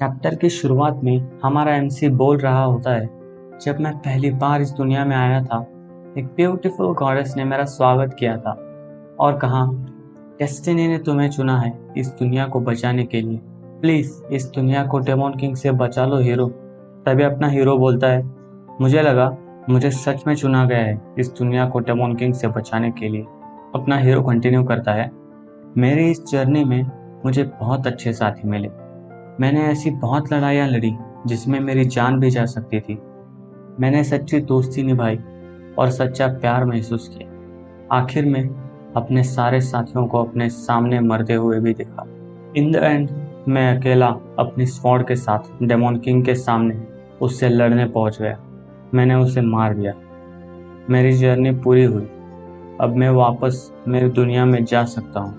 Chapter की शुरुआत में हमारा एमसी बोल रहा होता है, जब मैं पहली बार इस दुनिया में आया था, एक ब्यूटीफुल गॉडेस ने मेरा स्वागत किया था और कहा, डेस्टिनी ने तुम्हें चुना है इस दुनिया को बचाने के लिए। प्लीज इस दुनिया को डेमन किंग से बचा लो हीरो। तभी अपना हीरो बोलता है, मुझे लगा मुझे सच में चुना गया है इस दुनिया को डेमन किंग से बचाने के लिए। अपना हीरो कंटिन्यू करता है, मेरी इस जर्नी में मुझे बहुत अच्छे साथी मिले। मैंने ऐसी बहुत लड़ाइयाँ लड़ी जिसमें मेरी जान भी जा सकती थी। मैंने सच्ची दोस्ती निभाई और सच्चा प्यार महसूस किया। आखिर में अपने सारे साथियों को अपने सामने मरते हुए भी देखा। इन द एंड मैं अकेला अपनी स्वॉर्ड के साथ डेमन किंग के सामने उससे लड़ने पहुंच गया। मैंने उसे मार दिया। मेरी जर्नी पूरी हुई। अब मैं वापस मेरी दुनिया में जा सकता हूँ।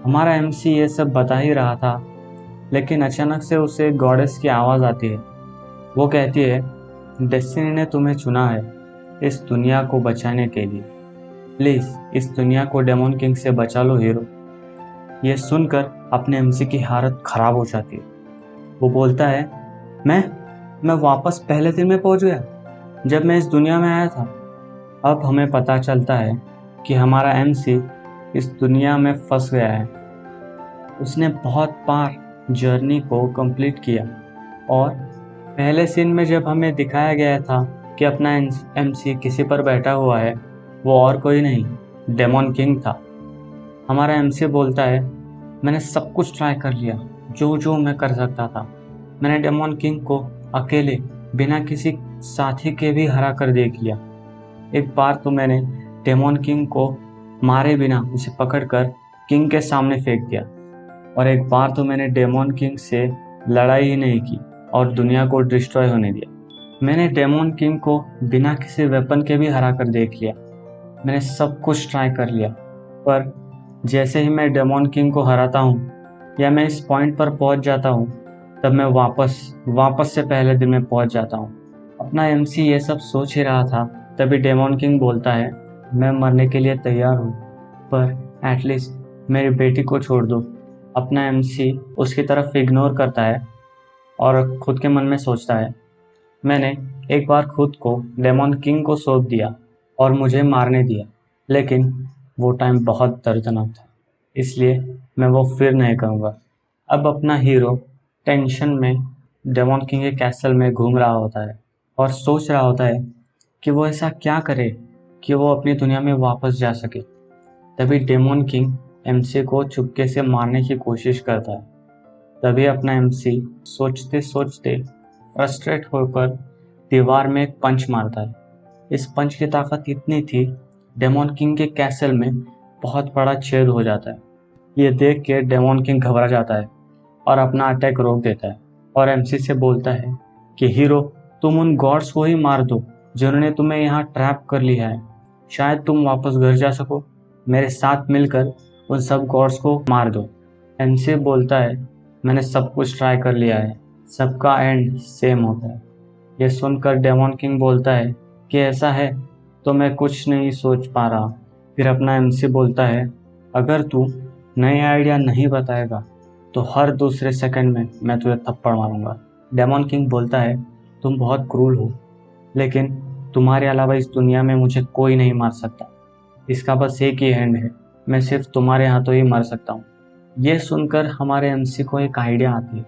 हमारा एमसी ये सब बता ही रहा था, लेकिन अचानक से उसे गॉडेस की आवाज़ आती है। वो कहती है, डेस्टिनी ने तुम्हें चुना है इस दुनिया को बचाने के लिए। प्लीज़ इस दुनिया को डेमन किंग से बचा लो हीरो। ये सुनकर अपने एमसी की हालत खराब हो जाती है। वो बोलता है, मैं वापस पहले दिन में पहुंच गया जब मैं इस दुनिया में आया था। अब हमें पता चलता है कि हमारा एमसी इस दुनिया में फंस गया है। उसने बहुत बार जर्नी को कंप्लीट किया और पहले सीन में जब हमें दिखाया गया था कि अपना एमसी किसी पर बैठा हुआ है, वो और कोई नहीं, डेमन किंग था। हमारा एमसी बोलता है, मैंने सब कुछ ट्राई कर लिया जो जो मैं कर सकता था। मैंने डेमन किंग को अकेले बिना किसी साथी के भी हरा कर देख लिया। एक बार तो मैंने डेमन किंग को मारे बिना उसे पकड़कर किंग के सामने फेंक दिया और एक बार तो मैंने डेमन किंग से लड़ाई ही नहीं की और दुनिया को डिस्ट्रॉय होने दिया। मैंने डेमन किंग को बिना किसी वेपन के भी हरा कर देख लिया। मैंने सब कुछ ट्राई कर लिया, पर जैसे ही मैं डेमन किंग को हराता हूँ या मैं इस पॉइंट पर पहुँच जाता हूँ, तब मैं वापस से पहले दिन में पहुँच जाता हूँ। अपना एमसी ये सब सोच ही रहा था, तभी डेमन किंग बोलता है, मैं मरने के लिए तैयार हूँ, पर एटलीस्ट मेरी बेटी को छोड़ दो। अपना एमसी उसकी तरफ इग्नोर करता है और खुद के मन में सोचता है, मैंने एक बार खुद को डेमन किंग को सौंप दिया और मुझे मारने दिया, लेकिन वो टाइम बहुत दर्दनाक था, इसलिए मैं वो फिर नहीं करूँगा। अब अपना हीरो टेंशन में डेमन किंग के कैसल में घूम रहा होता है और सोच रहा होता है कि वो ऐसा क्या करे कि वो अपनी दुनिया में वापस जा सके। तभी डेमन किंग एमसी को चुपके से मारने की कोशिश करता है। तभी अपना एमसी सोचते सोचते फ्रस्ट्रेट होकर दीवार में एक पंच मारता है। इस पंच की ताकत इतनी थी, डेमन किंग के कैसल में बहुत बड़ा छेद हो जाता है। ये देख के डेमन किंग घबरा जाता है और अपना अटैक रोक देता है और एमसी से बोलता है कि हीरो, तुम उन गॉड्स को ही मार दो जिन्होंने तुम्हें यहाँ ट्रैप कर लिया है। शायद तुम वापस घर जा सको। मेरे साथ मिलकर उन सब गॉड्स को मार दो। एमसी बोलता है, मैंने सब कुछ ट्राई कर लिया है, सबका एंड सेम होता है। ये सुनकर डेमन किंग बोलता है कि ऐसा है तो मैं कुछ नहीं सोच पा रहा। फिर अपना एमसी बोलता है, अगर तू नए आइडिया नहीं बताएगा तो हर दूसरे सेकंड में मैं तुझे थप्पड़ मारूंगा। डेमन किंग बोलता है, तुम बहुत क्रूर हो, लेकिन तुम्हारे अलावा इस दुनिया में मुझे कोई नहीं मार सकता। इसका बस एक ही एंड है, मैं सिर्फ तुम्हारे हाथों ही मर सकता हूँ। ये सुनकर हमारे एमसी को एक आइडिया आती है।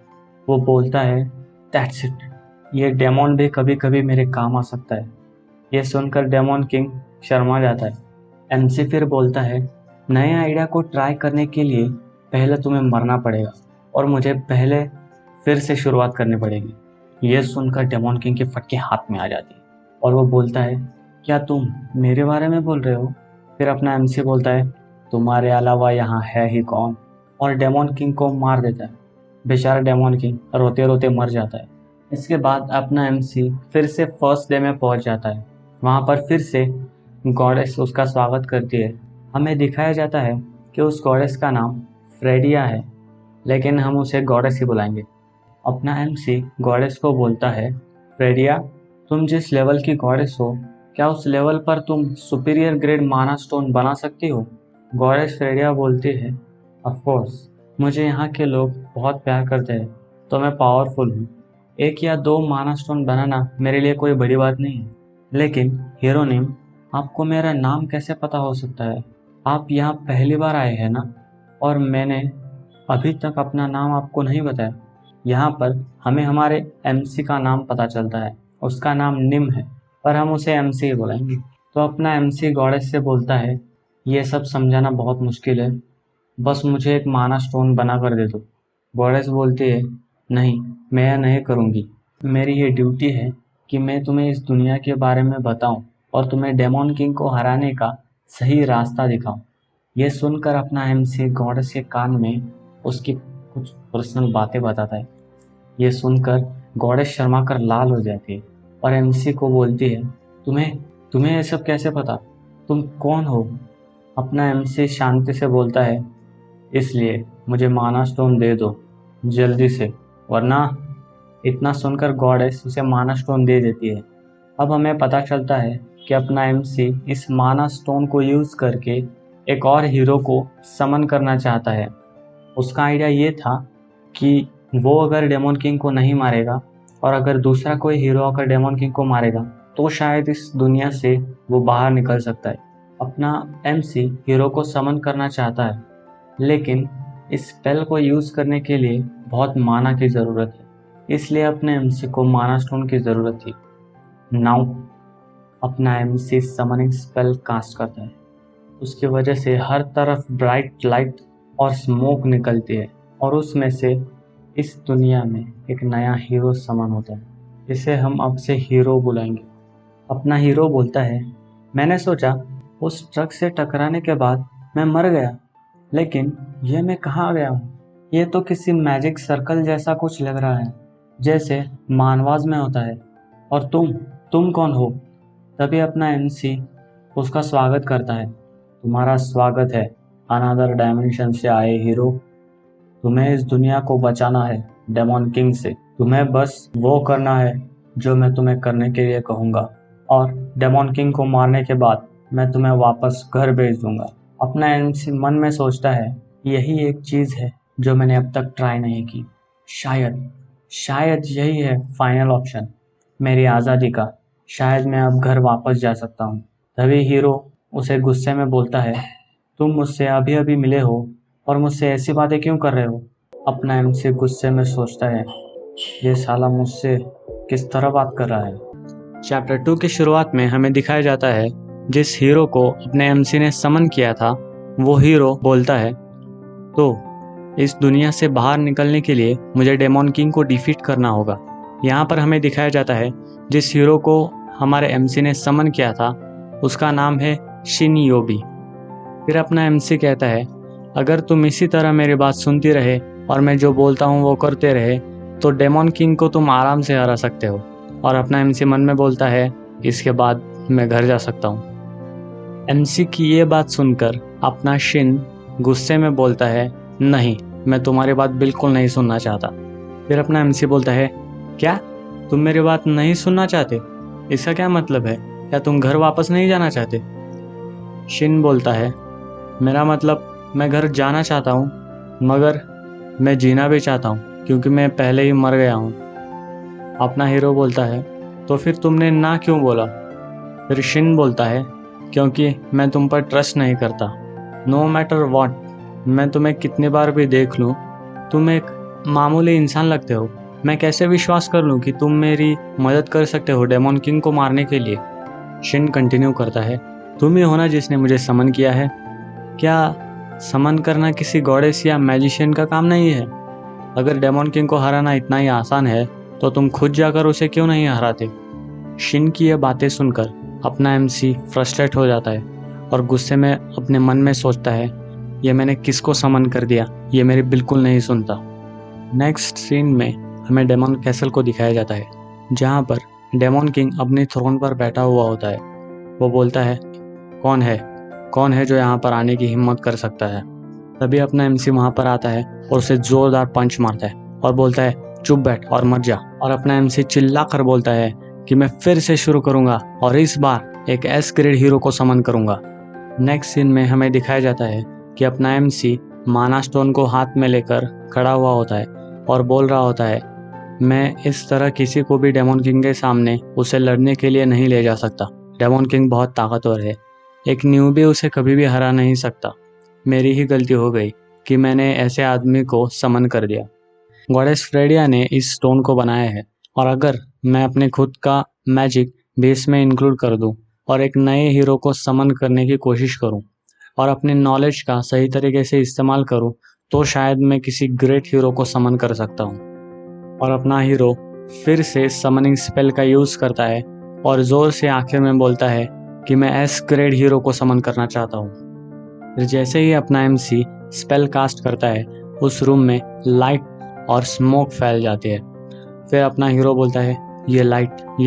वो बोलता है, दैट्स इट, ये डेमन भी कभी कभी मेरे काम आ सकता है। ये सुनकर डेमन किंग शर्मा जाता है। एमसी फिर बोलता है, नए आइडिया को ट्राई करने के लिए पहले तुम्हें मरना पड़ेगा और मुझे पहले फिर से शुरुआत करनी पड़ेगी। ये सुनकर डेमन किंग की फटके हाथ में आ जाती है और वो बोलता है, क्या तुम मेरे बारे में बोल रहे हो? फिर अपना एमसी बोलता है, तुम्हारे अलावा यहाँ है ही कौन, और डेमन किंग को मार देता है। बेचारा डेमन किंग रोते रोते मर जाता है। इसके बाद अपना एमसी फिर से फर्स्ट डे में पहुंच जाता है। वहाँ पर फिर से गॉडेस उसका स्वागत करती है। हमें दिखाया जाता है कि उस गॉडेस का नाम फ्रेडिया है, लेकिन हम उसे गॉडेस ही बुलाएंगे। अपना एमसी गॉडेस को बोलता है, फ्रेडिया, तुम जिस लेवल की गॉडेस हो, क्या उस लेवल पर तुम सुपीरियर ग्रेड माना स्टोन बना सकती हो? गॉडेस फ्रेडिया बोलती है, ऑफ कोर्स, मुझे यहाँ के लोग बहुत प्यार करते हैं, तो मैं पावरफुल हूँ। एक या दो माना स्टोन बनाना मेरे लिए कोई बड़ी बात नहीं है। लेकिन हीरो नेम, आपको मेरा नाम कैसे पता हो सकता है? आप यहाँ पहली बार आए हैं ना? और मैंने अभी तक अपना नाम आपको नहीं बताया। यहाँ पर हमें हमारे एमसी का नाम पता चलता है, उसका नाम निम है, पर हम उसे एमसी ही बुलाएंगे। तो अपना एमसी गॉडेस से बोलता है, ये सब समझाना बहुत मुश्किल है, बस मुझे एक माना स्टोन बना कर दे दो। गॉडेस बोलती है, नहीं, मैं यह नहीं करूँगी। मेरी ये ड्यूटी है कि मैं तुम्हें इस दुनिया के बारे में बताऊं और तुम्हें डेमन किंग को हराने का सही रास्ता दिखाऊं। यह सुनकर अपना एमसी गॉडेस के कान में उसकी कुछ पर्सनल बातें बताता है। ये सुनकर गॉडेस शर्मा कर लाल हो जाती है और एमसी को बोलती है, तुम्हें तुम्हें ये सब कैसे पता? तुम कौन हो? अपना एमसी शांति से बोलता है, इसलिए मुझे माना स्टोन दे दो जल्दी से, वरना। इतना सुनकर गॉडेस उसे माना स्टोन दे देती है। अब हमें पता चलता है कि अपना एमसी इस माना स्टोन को यूज़ करके एक और हीरो को समन करना चाहता है। उसका आइडिया ये था कि वो अगर डेमन किंग को नहीं मारेगा और अगर दूसरा कोई हीरो अगर डेमन किंग को मारेगा तो शायद इस दुनिया से वो बाहर निकल सकता है। अपना एमसी हीरो को समन करना चाहता है, लेकिन इस स्पेल को यूज़ करने के लिए बहुत माना की ज़रूरत है, इसलिए अपने एमसी को माना स्टोन की ज़रूरत थी। नाउ अपना एमसी समनिंग स्पेल कास्ट करता है। उसकी वजह से हर तरफ ब्राइट लाइट और स्मोक निकलती है और उसमें से इस दुनिया में एक नया हीरो समन होता है, जिसे हम अब से हीरो बुलाएंगे। अपना हीरो बोलता है, मैंने सोचा उस ट्रक से टकराने के बाद मैं मर गया, लेकिन ये मैं कहाँ गया हूँ? ये तो किसी मैजिक सर्कल जैसा कुछ लग रहा है, जैसे मानवास में होता है। और तुम कौन हो? तभी अपना एमसी उसका स्वागत करता है। तुम्हारा स्वागत है अनदर डायमेंशन से आए हीरो। तुम्हें इस दुनिया को बचाना है डेमन किंग से। तुम्हें बस वो करना है जो मैं तुम्हें करने के लिए कहूँगा, और डेमन किंग को मारने के बाद मैं तुम्हें वापस घर भेज दूंगा। अपना एमसी मन में सोचता है, यही एक चीज़ है जो मैंने अब तक ट्राई नहीं की। शायद यही है फाइनल ऑप्शन मेरी आज़ादी का। शायद मैं अब घर वापस जा सकता हूँ। तभी हीरो उसे गुस्से में बोलता है, तुम मुझसे अभी अभी मिले हो और मुझसे ऐसी बातें क्यों कर रहे हो? अपना एमसी गुस्से में सोचता है, ये साला मुझसे किस तरह बात कर रहा है। चैप्टर 2 की शुरुआत में हमें दिखाया जाता है, जिस हीरो को अपने एमसी ने समन किया था वो हीरो बोलता है, तो इस दुनिया से बाहर निकलने के लिए मुझे डेमन किंग को डिफीट करना होगा। यहाँ पर हमें दिखाया जाता है जिस हीरो को हमारे एमसी ने समन किया था उसका नाम है शिन योबी। फिर अपना एमसी कहता है, अगर तुम इसी तरह मेरी बात सुनती रहे और मैं जो बोलता हूँ वो करते रहे तो डेमन किंग को तुम आराम से हरा सकते हो। और अपना एमसी मन में बोलता है, इसके बाद मैं घर जा सकता हूँ। एमसी की ये बात सुनकर अपना शिन गुस्से में बोलता है, नहीं, मैं तुम्हारी बात बिल्कुल नहीं सुनना चाहता। फिर अपना एमसी बोलता है, क्या तुम मेरी बात नहीं सुनना चाहते? इसका क्या मतलब है? क्या तुम घर वापस नहीं जाना चाहते? शिन बोलता है, मेरा मतलब मैं घर जाना चाहता हूँ, मगर मैं जीना भी चाहता हूँ क्योंकि मैं पहले ही मर गया हूँ। अपना हीरो बोलता है, तो फिर तुमने ना क्यों बोला? फिर शिन बोलता है, क्योंकि मैं तुम पर ट्रस्ट नहीं करता। नो मैटर व्हाट, मैं तुम्हें कितनी बार भी देख लूँ, तुम एक मामूली इंसान लगते हो। मैं कैसे विश्वास कर लूँ कि तुम मेरी मदद कर सकते हो डेमन किंग को मारने के लिए? शिन कंटिन्यू करता है, तुम ही हो ना जिसने मुझे समन किया है। क्या समन करना किसी गॉडेस या मैजिशियन का काम नहीं है? अगर डेमन किंग को हराना इतना ही आसान है तो तुम खुद जाकर उसे क्यों नहीं हराते? शिन की ये बातें सुनकर अपना एमसी फ्रस्ट्रेट हो जाता है और गुस्से में अपने मन में सोचता है, ये मैंने किसको समन कर दिया, ये मेरी बिल्कुल नहीं सुनता। नेक्स्ट सीन में हमें डेमन कैसल को दिखाया जाता है, जहाँ पर डेमन किंग अपने थ्रोन पर बैठा हुआ होता है। वो बोलता है, कौन है जो यहाँ पर आने की हिम्मत कर सकता है? तभी अपना एमसी वहाँ पर आता है और उसे जोरदार पंच मारता है और बोलता है, चुप बैठ और मर जा। और अपना एमसी चिल्ला कर बोलता है कि मैं फिर से शुरू करूँगा और इस बार एक एस ग्रेड हीरो को समन करूँगा। नेक्स्ट सीन में हमें दिखाया जाता है कि अपना एमसी माना स्टोन को हाथ में लेकर खड़ा हुआ होता है और बोल रहा होता है, मैं इस तरह किसी को भी डेमन किंग के सामने उसे लड़ने के लिए नहीं ले जा सकता। डेमन किंग बहुत ताकतवर है, एक न्यूबी उसे कभी भी हरा नहीं सकता। मेरी ही गलती हो गई कि मैंने ऐसे आदमी को समन कर दिया। गॉडेस फ्रेडिया ने इस स्टोन को बनाया है, और अगर मैं अपने खुद का मैजिक भी इसमें इंक्लूड कर दूं और एक नए हीरो को समन करने की कोशिश करूं और अपने नॉलेज का सही तरीके से इस्तेमाल करूं, तो शायद मैं किसी ग्रेट हीरो को समन कर सकता हूं। और अपना हीरो फिर से समनिंग स्पेल का यूज करता है और जोर से आखिर में बोलता है कि मैं एस ग्रेड हीरो को समन करना चाहता हूँ। फिर जैसे ही अपना एमसी स्पेल कास्ट करता है, उस रूम में लाइट और स्मोक फैल जाती है। फिर अपना हीरो बोलता है, ये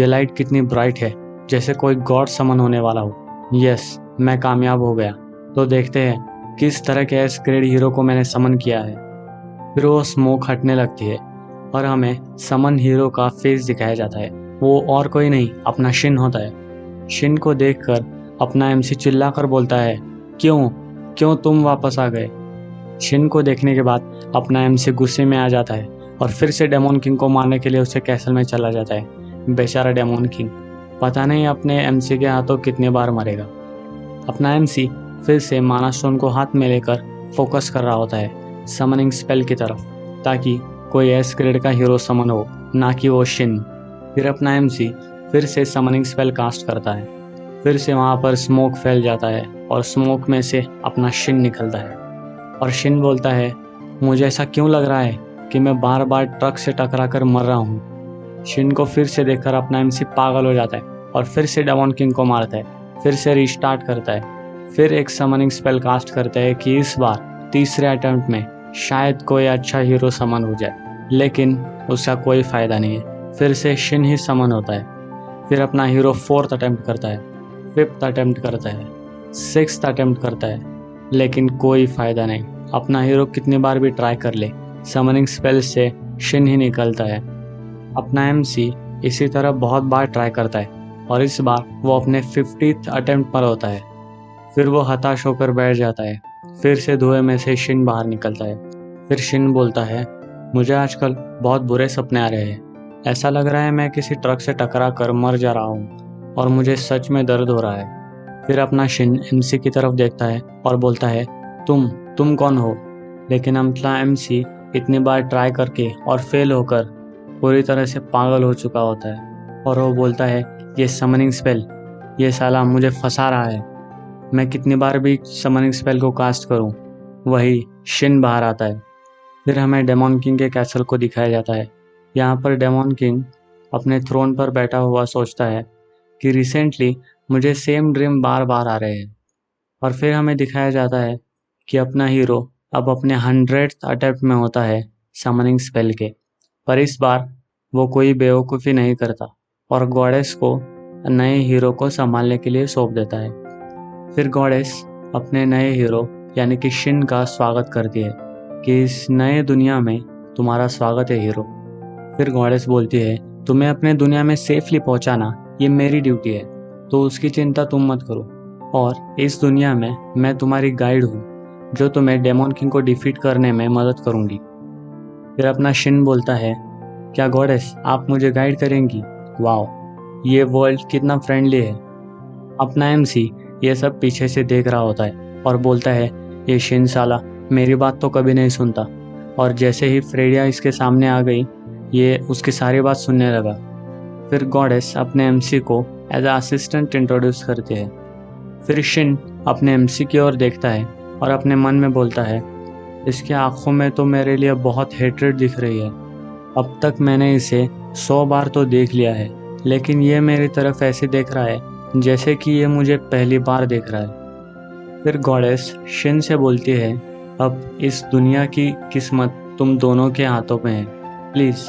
लाइट कितनी ब्राइट है, जैसे कोई गॉड समन होने वाला हो। यस, मैं कामयाब हो गया। तो देखते हैं किस तरह के एस ग्रेड हीरो को मैंने समन किया है। फिर वो स्मोक हटने लगती है और हमें समन हीरो का फेस दिखाया जाता है। वो और कोई नहीं, अपना शिन होता है। शिन को देखकर अपना एमसी चिल्लाकर बोलता है, क्यों तुम वापस आ गए। शिन को देखने के बाद अपना एमसी गुस्से में आ जाता है और फिर से डेमन किंग को मारने के लिए उसे कैसल में चला जाता है। बेचारा डेमन किंग पता नहीं अपने एमसी के हाथों कितने बार मरेगा। अपना एमसी फिर से माना स्टोन को हाथ में लेकर फोकस कर रहा होता है समनिंग स्पेल की तरफ, ताकि कोई एस ग्रेड का हीरो समन हो, ना कि वो शिन। फिर अपना एमसी फिर से समनिंग स्पेल कास्ट करता है। फिर से वहाँ पर स्मोक फैल जाता है और स्मोक में से अपना शिन निकलता है और शिन बोलता है, मुझे ऐसा क्यों लग रहा है कि मैं बार बार ट्रक से टकरा कर मर रहा हूँ। शिन को फिर से देखकर अपना एमसी पागल हो जाता है और फिर से डेमन किंग को मारता है। फिर से रिस्टार्ट करता है। फिर एक समनिंग स्पेल कास्ट करता है कि इस बार तीसरे अटेम्प्ट में शायद कोई अच्छा हीरो समन हो जाए, लेकिन उसका कोई फायदा नहीं है। फिर से शिन ही समन होता है। फिर अपना हीरो फोर्थ अटेम्प्ट करता है, फिफ्थ अटेम्प्ट करता है, सिक्स्थ अटेम्प्ट करता है, लेकिन कोई फायदा नहीं। अपना हीरो कितनी बार भी ट्राई कर ले, समनिंग स्पेल से शिन ही निकलता है। अपना एमसी इसी तरह बहुत बार ट्राई करता है और इस बार वो अपने 50th अटेम्प्ट पर होता है। फिर वो हताश होकर बैठ जाता है। फिर से धुएं में से शिन बाहर निकलता है। फिर शिन बोलता है, मुझे आजकल बहुत बुरे सपने आ रहे हैं। ऐसा लग रहा है मैं किसी ट्रक से टकरा कर मर जा रहा हूँ और मुझे सच में दर्द हो रहा है। फिर अपना शिन एमसी की तरफ देखता है और बोलता है, तुम कौन हो। लेकिन अपना एमसी इतनी बार ट्राई करके और फेल होकर पूरी तरह से पागल हो चुका होता है और वो बोलता है, ये समनिंग स्पेल, ये साला मुझे फंसा रहा है। मैं कितनी बार भी समनिंग स्पेल को कास्ट करूं, वही शिन बाहर आता है। फिर हमें डेमन किंग के कैसल को दिखाया जाता है। यहाँ पर डेमन किंग अपने थ्रोन पर बैठा हुआ सोचता है कि रिसेंटली मुझे सेम ड्रीम बार बार आ रहे हैं। और फिर हमें दिखाया जाता है कि अपना हीरो अब अपने 100th अटेम्प्ट में होता है समनिंग स्पेल के, पर इस बार वो कोई बेवकूफ़ी नहीं करता और गॉडेस को नए हीरो को संभालने के लिए सौंप देता है। फिर गॉडेस अपने नए हीरो यानी कि शिन का स्वागत करती है कि इस नए दुनिया में तुम्हारा स्वागत है हीरो। फिर गॉडेस बोलती है, तुम्हें अपने दुनिया में सेफली पहुंचाना ये मेरी ड्यूटी है, तो उसकी चिंता तुम मत करो। और इस दुनिया में मैं तुम्हारी गाइड हूँ, जो तुम्हें डेमन किंग को डिफीट करने में मदद करूँगी। फिर अपना शिन बोलता है, क्या गॉडेस आप मुझे गाइड करेंगी। वाओ, ये वर्ल्ड कितना फ्रेंडली है। अपना एमसी ये सब पीछे से देख रहा होता है और बोलता है, ये शिन साला मेरी बात तो कभी नहीं सुनता। और जैसे ही फ्रेडिया इसके सामने आ गई, ये उसकी सारी बात सुनने लगा। फिर गॉडेस अपने एमसी को एज अ असिस्टेंट इंट्रोड्यूस करती है। फिर शिन अपने एमसी की ओर देखता है और अपने मन में बोलता है, इसकी आंखों में तो मेरे लिए बहुत हेट्रेड दिख रही है। अब तक मैंने इसे 100 बार तो देख लिया है, लेकिन ये मेरी तरफ ऐसे देख रहा है जैसे कि ये मुझे पहली बार देख रहा है। फिर गॉडेस शिन से बोलती है, अब इस दुनिया की किस्मत तुम दोनों के हाथों में है। प्लीज़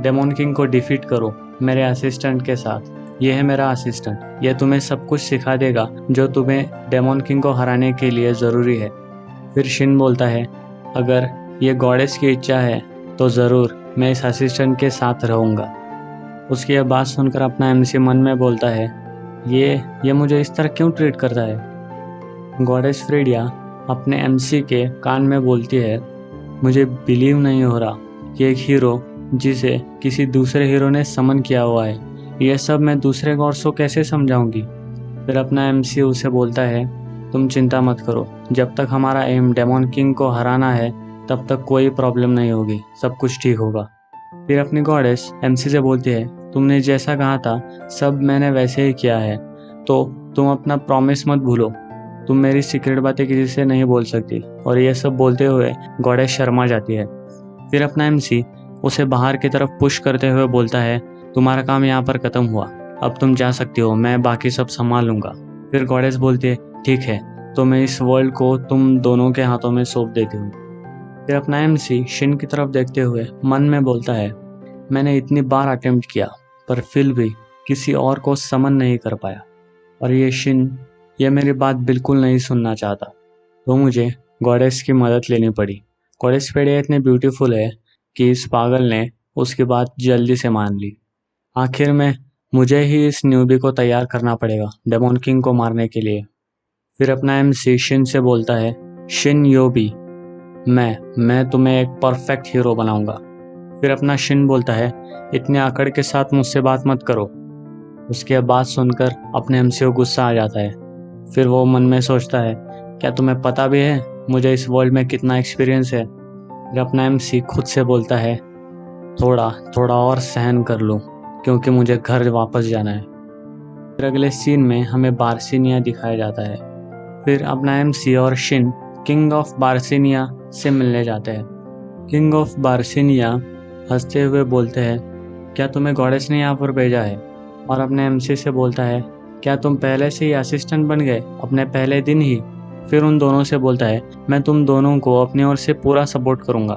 डेमन किंग को डिफीट करो मेरे असिस्टेंट के साथ। ये है मेरा असिस्टेंट, यह तुम्हें सब कुछ सिखा देगा जो तुम्हें डेमन किंग को हराने के लिए ज़रूरी है। फिर शिन बोलता है, अगर ये गॉडेस की इच्छा है तो ज़रूर मैं इस असिस्टेंट के साथ रहूँगा। उसकी यह बात सुनकर अपना एमसी मन में बोलता है, ये मुझे इस तरह क्यों ट्रीट करता है। गॉडेस फ्रेडिया अपने एमसी के कान में बोलती है, मुझे बिलीव नहीं हो रहा ये एक हीरो जिसे किसी दूसरे हीरो ने समन किया हुआ है, ये सब मैं दूसरे गॉड्स को कैसे समझाऊंगी। फिर अपना एमसी उसे बोलता है, तुम चिंता मत करो, जब तक हमारा एम डेमन किंग को हराना है तब तक कोई प्रॉब्लम नहीं होगी, सब कुछ ठीक होगा। फिर अपनी गॉडेस एमसी से बोलती है, तुमने जैसा कहा था सब मैंने वैसे ही किया है, तो तुम अपना प्रॉमिस मत भूलो, तुम मेरी सीक्रेट बातें किसी से नहीं बोल सकती। और ये सब बोलते हुए गॉडेस शर्मा जाती है। फिर अपना एमसी उसे बाहर की तरफ पुश करते हुए बोलता है, तुम्हारा काम यहाँ पर खत्म हुआ, अब तुम जा सकती हो, मैं बाकी सब संभाल लूंगा। फिर गॉडेस बोलती है, ठीक है, तो मैं इस वर्ल्ड को तुम दोनों के हाथों में सौंप देती हूँ। फिर अपना एमसी शिन की तरफ देखते हुए मन में बोलता है, मैंने इतनी बार अटेम्प्ट किया पर फिर भी किसी और को समन नहीं कर पाया, और ये शिन ये मेरी बात बिल्कुल नहीं सुनना चाहता, तो मुझे गॉडेस की मदद लेनी पड़ी। गॉडेस पेडिया इतने ब्यूटीफुल है कि इस पागल ने उसकी बात जल्दी से मान ली। आखिर में मुझे ही इस न्यूबी को तैयार करना पड़ेगा डेमन किंग को मारने के लिए। फिर अपना एमसी शिन से बोलता है, शिन योबी, मैं तुम्हें एक परफेक्ट हीरो बनाऊंगा। फिर अपना शिन बोलता है, इतने आकड़ के साथ मुझसे बात मत करो। उसके बात सुनकर अपने एमसी को गुस्सा आ जाता है। फिर वो मन में सोचता है, क्या तुम्हें पता भी है मुझे इस वर्ल्ड में कितना एक्सपीरियंस है। फिर अपना एमसी खुद से बोलता है, थोड़ा और सहन कर लो क्योंकि मुझे घर वापस जाना है। फिर अगले सीन में हमें बार्सिनिया दिखाया जाता है। फिर अपना एमसी और शिन किंग ऑफ बार्सिनिया से मिलने जाते हैं। किंग ऑफ बार्सिनिया हंसते हुए बोलते हैं, क्या तुम्हें गॉडेस ने यहाँ पर भेजा है। और अपने एमसी से बोलता है, क्या तुम पहले से ही असिस्टेंट बन गए अपने पहले दिन ही। फिर उन दोनों से बोलता है, मैं तुम दोनों को अपनी ओर से पूरा सपोर्ट करूंगा।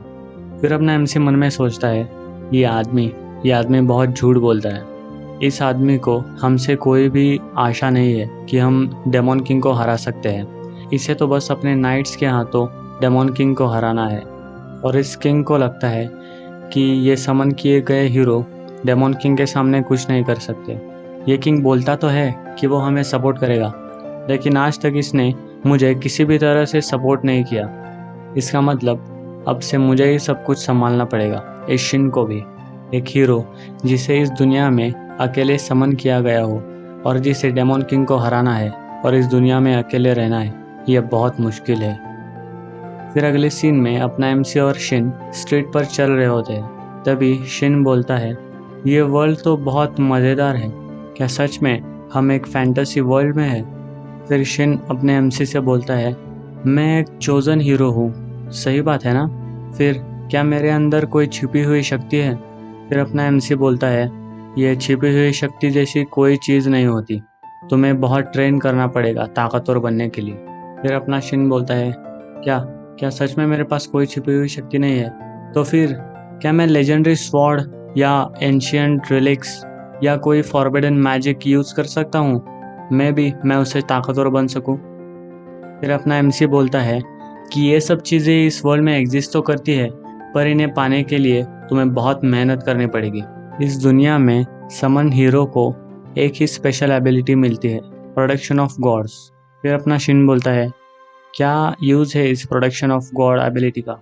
फिर अपना एमसी मन में सोचता है, ये आदमी बहुत झूठ बोलता है, इस आदमी को हमसे कोई भी आशा नहीं है कि हम डेमन किंग को हरा सकते हैं। इसे तो बस अपने नाइट्स के हाथों डेमन किंग को हराना है। और इस किंग को लगता है कि ये समन किए गए हीरो डेमन किंग के सामने कुछ नहीं कर सकते। ये किंग बोलता तो है कि वो हमें सपोर्ट करेगा, लेकिन आज तक इसने मुझे किसी भी तरह से सपोर्ट नहीं किया। इसका मतलब अब से मुझे ही सब कुछ संभालना पड़ेगा, इस शिन को भी। एक हीरो जिसे इस दुनिया में अकेले समन किया गया हो और जिसे डेमन किंग को हराना है और इस दुनिया में अकेले रहना है, यह बहुत मुश्किल है। फिर अगले सीन में अपना एमसी और शिन स्ट्रीट पर चल रहे होते हैं। तभी शिन बोलता है, ये वर्ल्ड तो बहुत मज़ेदार है, क्या सच में हम एक फैंटेसी वर्ल्ड में है। फिर शिन अपने एमसी से बोलता है, मैं एक चोजन हीरो हूँ, सही बात है ना। फिर क्या मेरे अंदर कोई छिपी हुई शक्ति है। फिर अपना एमसी बोलता है, ये छिपी हुई शक्ति जैसी कोई चीज़ नहीं होती, तुम्हें बहुत ट्रेन करना पड़ेगा ताकतवर बनने के लिए। फिर अपना शिन बोलता है, क्या सच में मेरे पास कोई छिपी हुई शक्ति नहीं है। तो फिर क्या मैं लेजेंडरी स्वॉर्ड या एंशिएंट रिलिक्स या कोई फॉरबिडन मैजिक यूज़ कर सकता हूँ, मैं उससे ताकतवर बन सकूँ। फिर अपना एमसी बोलता है कि ये सब चीज़ें इस वर्ल्ड में एग्जिस्ट तो करती है, पर इन्हें पाने के लिए तुम्हें बहुत मेहनत करनी पड़ेगी। इस दुनिया में समन हीरो को एक ही स्पेशल एबिलिटी मिलती है, प्रोडक्शन ऑफ गॉड्स। फिर अपना शिन बोलता है, क्या यूज़ है इस प्रोडक्शन ऑफ गॉड एबिलिटी का।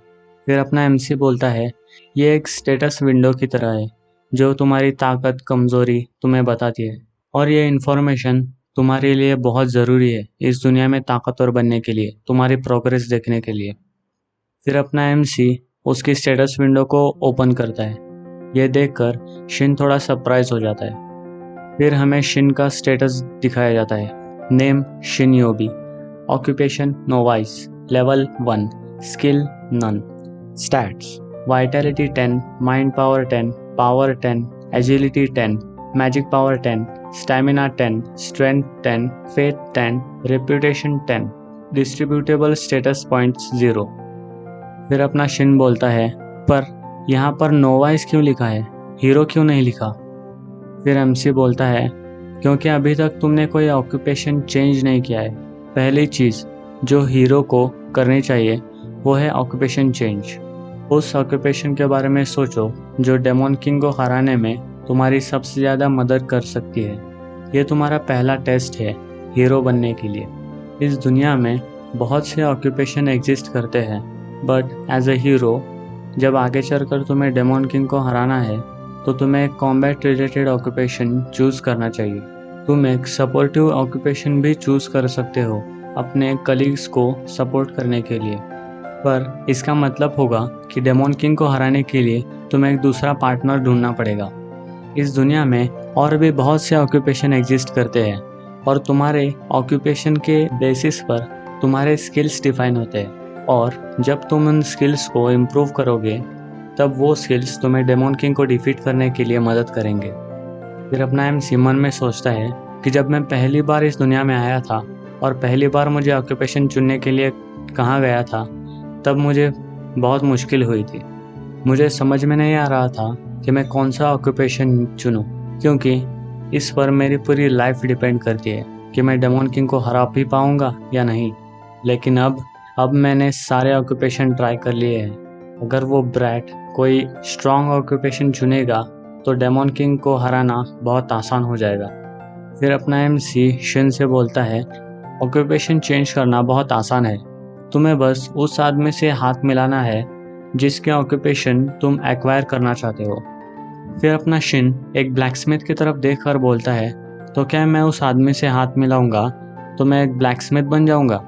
फिर अपना एमसी बोलता है, ये एक स्टेटस विंडो की तरह है जो तुम्हारी ताकत कमज़ोरी तुम्हें बताती है, और ये इन्फॉर्मेशन तुम्हारे लिए बहुत ज़रूरी है इस दुनिया में ताकतवर बनने के लिए, तुम्हारी प्रोग्रेस देखने के लिए। फिर अपना एमसी उसकी स्टेटस विंडो को ओपन करता है। यह देखकर शिन थोड़ा सरप्राइज हो जाता है। फिर हमें शिन का स्टेटस दिखाया जाता है, name Shin Yobi, occupation novice, level 1, skill none, stats vitality 10, mind power 10, power 10, agility 10, magic power 10, stamina 10, strength 10, faith 10, reputation 10, distributable status points 0। फिर अपना शिन बोलता है, पर यहाँ पर नोवाइस क्यों लिखा है, हीरो क्यों नहीं लिखा। फिर एमसी बोलता है, क्योंकि अभी तक तुमने कोई ऑक्यूपेशन चेंज नहीं किया है। पहली चीज़ जो हीरो को करनी चाहिए वो है ऑक्यूपेशन चेंज। उस ऑक्यूपेशन के बारे में सोचो जो डेमन किंग को हराने में तुम्हारी सबसे ज़्यादा मदद कर सकती है। ये तुम्हारा पहला टेस्ट है हीरो बनने के लिए। इस दुनिया में बहुत से ऑक्यूपेशन एग्जिस्ट करते हैं, बट एज अ हीरो जब आगे चलकर तुम्हें डेमन किंग को हराना है तो तुम्हें एक कॉम्बैट रिलेटेड ऑक्यूपेशन चूज करना चाहिए। तुम एक सपोर्टिव ऑक्यूपेशन भी चूज कर सकते हो अपने कलीग्स को सपोर्ट करने के लिए, पर इसका मतलब होगा कि डेमन किंग को हराने के लिए तुम्हें एक दूसरा पार्टनर ढूंढना पड़ेगा। इस दुनिया में और भी बहुत से ऑक्यूपेशन एग्जिस्ट करते हैं और तुम्हारे ऑक्यूपेशन के बेसिस पर तुम्हारे स्किल्स डिफाइन होते हैं, और जब तुम उन स्किल्स को इम्प्रूव करोगे तब वो स्किल्स तुम्हें डेमन किंग को डिफीट करने के लिए मदद करेंगे। फिर अपना एमसी मन में सोचता है कि जब मैं पहली बार इस दुनिया में आया था और पहली बार मुझे ऑक्यूपेशन चुनने के लिए कहा गया था, तब मुझे बहुत मुश्किल हुई थी। मुझे समझ में नहीं आ रहा था कि मैं कौन सा ऑक्यूपेशन चुनूं, क्योंकि इस पर मेरी पूरी लाइफ डिपेंड करती है कि मैं डेमन किंग को हरा भी पाऊंगा या नहीं। लेकिन अब मैंने सारे ऑक्यूपेशन ट्राई कर लिए हैं। अगर वो ब्रैट कोई स्ट्रॉन्ग ऑक्यूपेशन चुनेगा तो डेमन किंग को हराना बहुत आसान हो जाएगा। फिर अपना एमसी शिन से बोलता है, ऑक्यूपेशन चेंज करना बहुत आसान है, तुम्हें बस उस आदमी से हाथ मिलाना है जिसके ऑक्यूपेशन तुम एक्वायर करना चाहते हो। फिर अपना शिन एक ब्लैकस्मिथ की तरफ देखकर बोलता है, तो क्या मैं उस आदमी से हाथ मिलाऊंगा तो मैं एक ब्लैकस्मिथ बन जाऊंगा?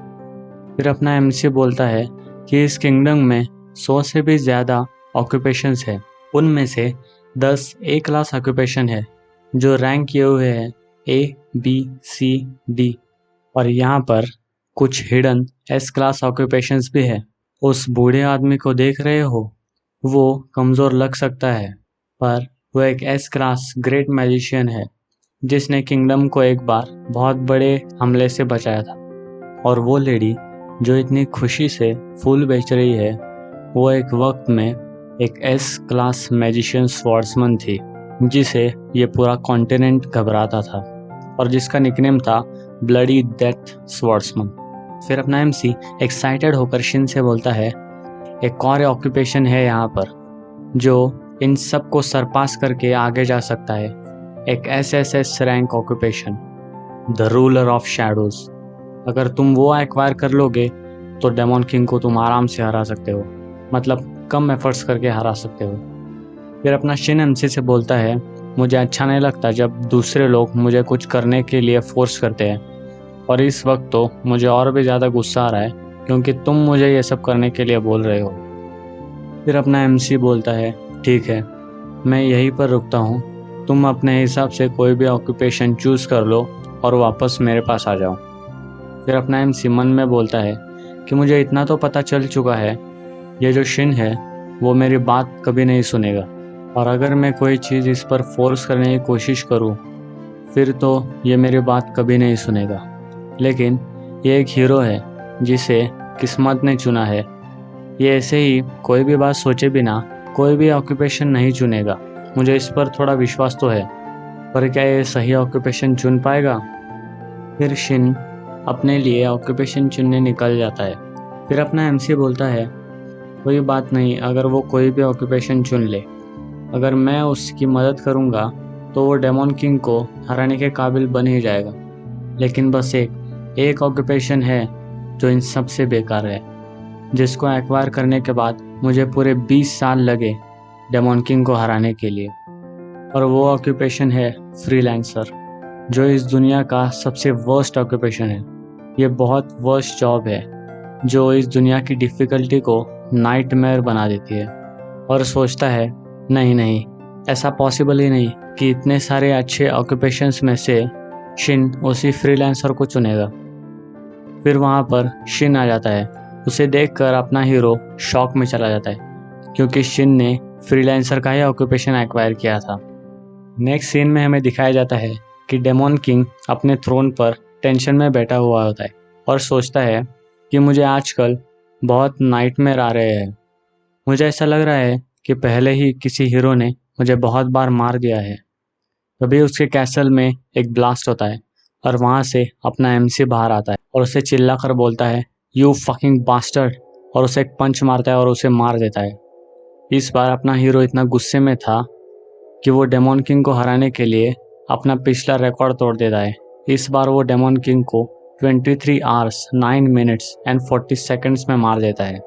फिर अपना एमसी बोलता है कि इस किंगडम में 100 से भी ज़्यादा ऑक्यूपेशंस है, उनमें से 10 ए क्लास ऑक्यूपेशन है जो रैंक किए हुए हैं A, B, C, D, और यहाँ पर कुछ हिडन एस क्लास ऑक्यूपेशंस भी है। उस बूढ़े आदमी को देख रहे हो, वो कमज़ोर लग सकता है पर वो एक एस क्लास ग्रेट मैजिशियन है जिसने किंगडम को एक बार बहुत बड़े हमले से बचाया था। और वो लेडी जो इतनी खुशी से फूल बेच रही है, वो एक वक्त में एक एस क्लास मैजिशियन स्वॉर्ड्समैन थी जिसे ये पूरा कॉन्टिनेंट घबराता था और जिसका निकनेम था ब्लडी डेथ स्वॉर्ड्समैन। फिर अपना एमसी एक्साइटेड होकर शिन से बोलता है, एक और ऑक्यूपेशन है यहाँ पर जो इन सब को सरपास करके आगे जा सकता है, एक SSS rank occupation, the ruler of shadows. अगर तुम वो एक्वायर कर लोगे तो डेमन किंग को तुम आराम से हरा सकते हो, मतलब कम एफर्ट्स करके हरा सकते हो। फिर अपना शिन एमसी से बोलता है, मुझे अच्छा नहीं लगता जब दूसरे लोग मुझे कुछ करने के लिए फोर्स करते हैं, और इस वक्त तो मुझे और भी ज़्यादा गुस्सा आ रहा है क्योंकि तुम मुझे ये सब करने के लिए बोल रहे हो। फिर अपना एमसी बोलता है, ठीक है, मैं यहीं पर रुकता हूँ, तुम अपने हिसाब से कोई भी ऑक्यूपेशन चूज़ कर लो और वापस मेरे पास आ जाओ। फिर अपना एमसी मन में बोलता है कि मुझे इतना तो पता चल चुका है, ये जो शिन है वो मेरी बात कभी नहीं सुनेगा, और अगर मैं कोई चीज़ इस पर फोर्स करने की कोशिश करूँ फिर तो ये मेरी बात कभी नहीं सुनेगा। लेकिन ये एक हीरो है जिसे किस्मत ने चुना है, ये ऐसे ही कोई भी बात सोचे बिना कोई भी ऑक्यूपेशन नहीं चुनेगा। मुझे इस पर थोड़ा विश्वास तो है, पर क्या ये सही ऑक्यूपेशन चुन पाएगा? फिर शिन अपने लिए ऑक्यूपेशन चुनने निकल जाता है। फिर अपना एमसी बोलता है, कोई बात नहीं अगर वो कोई भी ऑक्यूपेशन चुन ले, अगर मैं उसकी मदद करूँगा तो वो डेमन किंग को हराने के काबिल बन ही जाएगा। लेकिन बस एक ऑक्यूपेशन है जो इन सब से बेकार है, जिसको एक्वायर करने के बाद मुझे पूरे 20 साल लगे डेमन किंग को हराने के लिए, और वो ऑक्यूपेशन है फ्रीलांसर, जो इस दुनिया का सबसे वर्स्ट ऑक्यूपेशन है। ये बहुत वर्स्ट जॉब है जो इस दुनिया की डिफ़िकल्टी को नाइटमेयर बना देती है, और सोचता है नहीं, ऐसा पॉसिबल ही नहीं कि इतने सारे अच्छे ऑक्यूपेशंस में से शिन उसी फ्रीलांसर को चुनेगा। फिर वहाँ पर शिन आ जाता है। उसे देखकर अपना हीरो शॉक में चला जाता है क्योंकि शिन ने फ्रीलांसर का ही ऑक्यूपेशन एक्वायर किया था। नेक्स्ट सीन में हमें दिखाया जाता है कि डेमन किंग अपने थ्रोन पर टेंशन में बैठा हुआ होता है और सोचता है कि मुझे आजकल बहुत नाइटमेयर आ रहे हैं। मुझे ऐसा लग रहा है कि पहले ही किसी हीरो ने मुझे बहुत बार मार दिया है। तभी उसके कैसल में एक ब्लास्ट होता है और वहाँ से अपना एमसी बाहर आता है और उसे चिल्ला कर बोलता है, यू फकिंग बास्टर्ड, और उसे एक पंच मारता है और उसे मार देता है। इस बार अपना हीरो इतना गुस्से में था कि वो डेमन किंग को हराने के लिए अपना पिछला रिकॉर्ड तोड़ देता है। इस बार वो डेमन किंग को 23 आवर्स 9 मिनट्स एंड 40 सेकंड्स में मार देता है।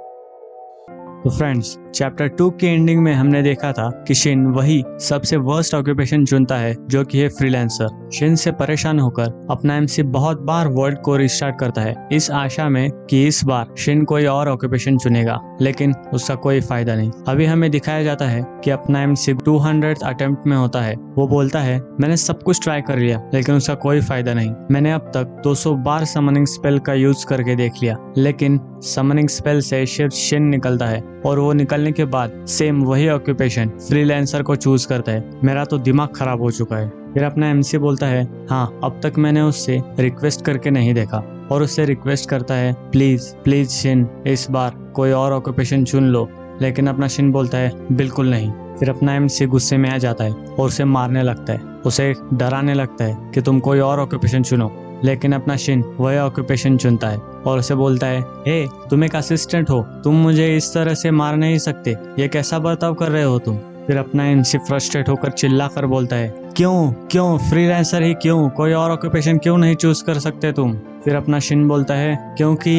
तो फ्रेंड्स, चैप्टर 2 की एंडिंग में हमने देखा था कि शिन वही सबसे वर्स्ट ऑक्यूपेशन चुनता है जो कि है फ्रीलांसर। शिन से परेशान होकर अपना एमसी बहुत बार वर्ल्ड को रिस्टार्ट करता है इस आशा में कि इस बार शिन कोई और ऑक्यूपेशन चुनेगा, लेकिन उसका कोई फायदा नहीं। अभी हमें दिखाया जाता है कि अपना एमसी 200th अटेम्प्ट में होता है। वो बोलता है मैंने सब कुछ ट्राई कर लिया लेकिन उसका कोई फायदा नहीं। मैंने अब तक 200 बार समनिंग स्पेल का यूज करके देख लिया, लेकिन समनिंग स्पेल से सिर्फ शिन निकलता है और वो निकलने के बाद सेम वही ऑक्यूपेशन फ्रीलांसर को चूज करता है। मेरा तो दिमाग खराब हो चुका है। फिर अपना एमसी बोलता है हाँ, अब तक मैंने उससे रिक्वेस्ट करके नहीं देखा, और उससे रिक्वेस्ट करता है प्लीज प्लीज शिन, इस बार कोई और ऑक्यूपेशन चुन लो। लेकिन अपना शिन बोलता है बिल्कुल नहीं। फिर अपना एमसी गुस्से में आ जाता है और उसे मारने लगता है, उसे डराने लगता है कि तुम कोई और ऑक्यूपेशन चुनो। लेकिन अपना शिन वही ऑक्यूपेशन चुनता है और उसे बोलता है हे, तुम एक असिस्टेंट हो, तुम मुझे इस तरह से मार नहीं सकते, ये कैसा बर्ताव कर रहे हो तुम। फिर अपना एमसी फ्रस्ट्रेट होकर चिल्ला कर बोलता है क्यों क्यों फ्रीलांसर ही क्यों, कोई और ऑक्यूपेशन क्यों नहीं चूज कर सकते तुम। फिर अपना शिन बोलता है क्योंकि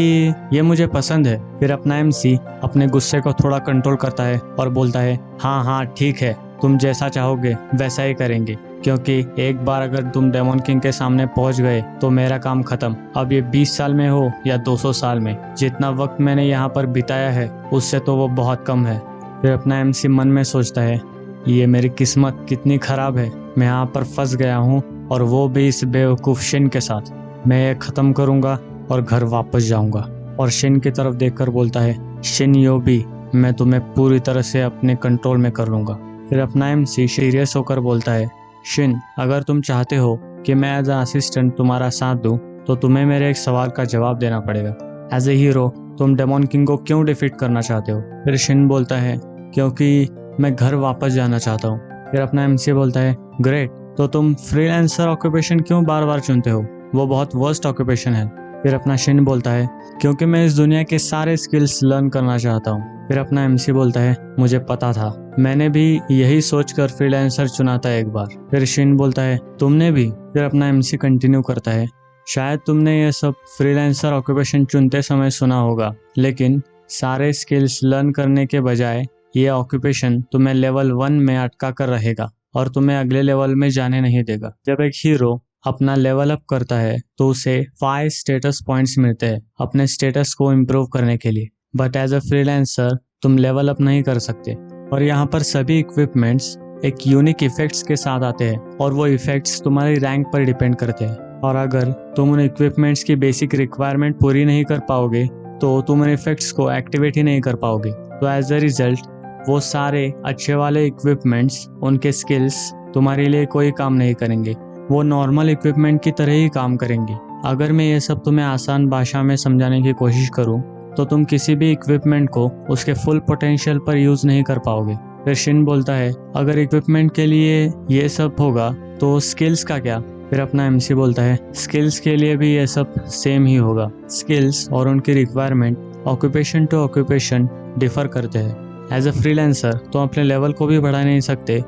ये मुझे पसंद है। फिर अपना एमसी अपने गुस्से को थोड़ा कंट्रोल करता है और बोलता है हाँ हाँ ठीक है, तुम जैसा चाहोगे वैसा ही करेंगे, क्योंकि एक बार अगर तुम डेमन किंग के सामने पहुंच गए तो मेरा काम खत्म। अब ये 20 साल में हो या 200 साल में, जितना वक्त मैंने यहाँ पर बिताया है उससे तो वो बहुत कम है। फिर अपना एमसी मन में सोचता है ये मेरी किस्मत कितनी खराब है, मैं यहाँ पर फंस गया हूँ और वो भी इस बेवकूफ शिन के साथ। मैं ये खत्म करूंगा और घर वापस जाऊंगा। और शिन की तरफ देखकर बोलता है शिन योबी, मैं तुम्हें पूरी तरह से अपने कंट्रोल में कर लूंगा। फिर अपना एमसी सीरियस होकर बोलता है शिन, अगर तुम चाहते हो कि मैं एज अ असिस्टेंट तुम्हारा साथ दूं तो तुम्हें मेरे एक सवाल का जवाब देना पड़ेगा। एज ए हीरो तुम डेमन किंग को क्यों डिफीट करना चाहते हो। फिर शिन बोलता है क्योंकि मैं घर वापस जाना चाहता हूँ। फिर अपना एमसी बोलता है ग्रेट, तो तुम फ्रीलांसर ऑक्यूपेशन क्यों बार बार चुनते हो, वो बहुत वर्स्ट ऑक्यूपेशन है। फिर अपना शिन बोलता है क्योंकि मैं इस दुनिया के सारे स्किल्स लर्न करना चाहता हूँ। फिर अपना एमसी बोलता है मुझे पता था, मैंने भी यही सोचकर फ्रीलांसर चुना था एक बार। फिर शिन बोलता है तुमने भी। फिर अपना एमसी कंटिन्यू करता है शायद तुमने ये सब फ्रीलांसर ऑक्यूपेशन चुनते समय सुना होगा, लेकिन सारे स्किल्स लर्न करने के बजाय ये ऑक्यूपेशन तुम्हें लेवल 1 में अटका कर रहेगा और तुम्हें अगले लेवल में जाने नहीं देगा। जब एक हीरो अपना लेवल अप करता है तो उसे 5 स्टेटस पॉइंट्स मिलते हैं अपने स्टेटस को इम्प्रूव करने के लिए, बट एज अ फ्रीलांसर तुम लेवल अप नहीं कर सकते। और यहाँ पर सभी इक्विपमेंट्स एक यूनिक इफेक्ट्स के साथ आते हैं और वो इफेक्ट्स तुम्हारी रैंक पर डिपेंड करते हैं, और अगर तुम उन इक्विपमेंट्स की बेसिक रिक्वायरमेंट पूरी नहीं कर पाओगे तो तुम उन इफेक्ट्स को एक्टिवेट ही नहीं कर पाओगे। तो एज अ रिजल्ट वो सारे अच्छे वाले इक्विपमेंट्स, उनके स्किल्स तुम्हारे लिए कोई काम नहीं करेंगे, वो नॉर्मल इक्विपमेंट की तरह ही काम करेंगे। अगर मैं ये सब तुम्हें आसान भाषा में समझाने की कोशिश करूं तो तुम किसी भी इक्विपमेंट को उसके फुल पोटेंशियल पर यूज नहीं कर पाओगे। फिर शिन बोलता है अगर इक्विपमेंट के लिए ये सब होगा तो स्किल्स का क्या। फिर अपना एमसी बोलता है स्किल्स के लिए भी ये सब सेम ही होगा। स्किल्स और उनकी requirement occupation to occupation differ करते हैं। एज अ फ्रीलांसर तुम अपने लेवल को भी बढ़ा नहीं सकते,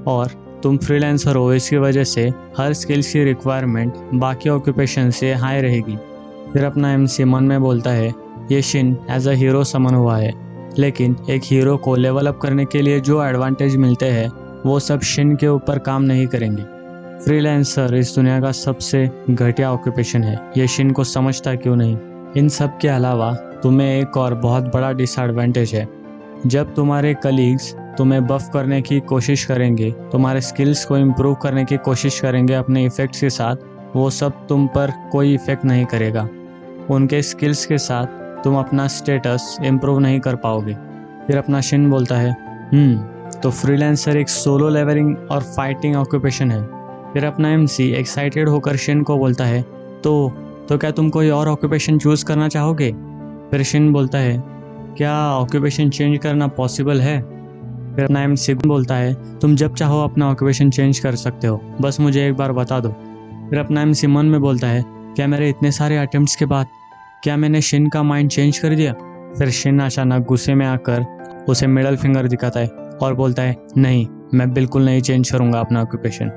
और तुम फ्रीलांसर हो इसकी वजह से हर स्किल्स की रिक्वायरमेंट बाकी ऑक्यूपेशन से हाई रहेगी। फिर अपना एमसी मन में बोलता है ये शिन एज अ हीरो समन हुआ है, लेकिन एक हीरो को लेवल अप करने के लिए जो एडवांटेज मिलते हैं वो सब शिन के ऊपर काम नहीं करेंगे। फ्रीलांसर इस दुनिया का सबसे घटिया ऑक्यूपेशन है, ये शिन को समझता क्यों नहीं। इन सब के अलावा तुम्हें एक और बहुत बड़ा डिसएडवांटेज है। जब तुम्हारे कलीग्स तुम्हें बफ करने की कोशिश करेंगे, तुम्हारे स्किल्स को इम्प्रूव करने की कोशिश करेंगे अपने इफेक्ट्स के साथ, वो सब तुम पर कोई इफेक्ट नहीं करेगा। उनके स्किल्स के साथ तुम अपना स्टेटस इम्प्रूव नहीं कर पाओगे। फिर अपना शिन बोलता है तो फ्रीलांसर एक सोलो लेवलिंग और फाइटिंग ऑक्यूपेशन है। फिर अपना एमसी एक्साइटेड होकर शिन को बोलता है तो क्या तुम कोई और ऑक्यूपेशन चूज करना चाहोगे। फिर शिन बोलता है क्या ऑक्यूपेशन चेंज करना पॉसिबल है। फिर अपना एमसी बोलता है तुम जब चाहो अपना ऑक्यूपेशन चेंज कर सकते हो, बस मुझे एक बार बता दो। फिर अपना एमसी मन में बोलता है क्या मेरे इतने सारे अटेम्प्ट्स के बाद क्या मैंने शिन का माइंड चेंज कर दिया। फिर शिन अचानक गुस्से में आकर उसे मिडल फिंगर दिखाता है और बोलता है नहीं, मैं बिल्कुल नहीं चेंज करूंगा अपना ऑक्यूपेशन।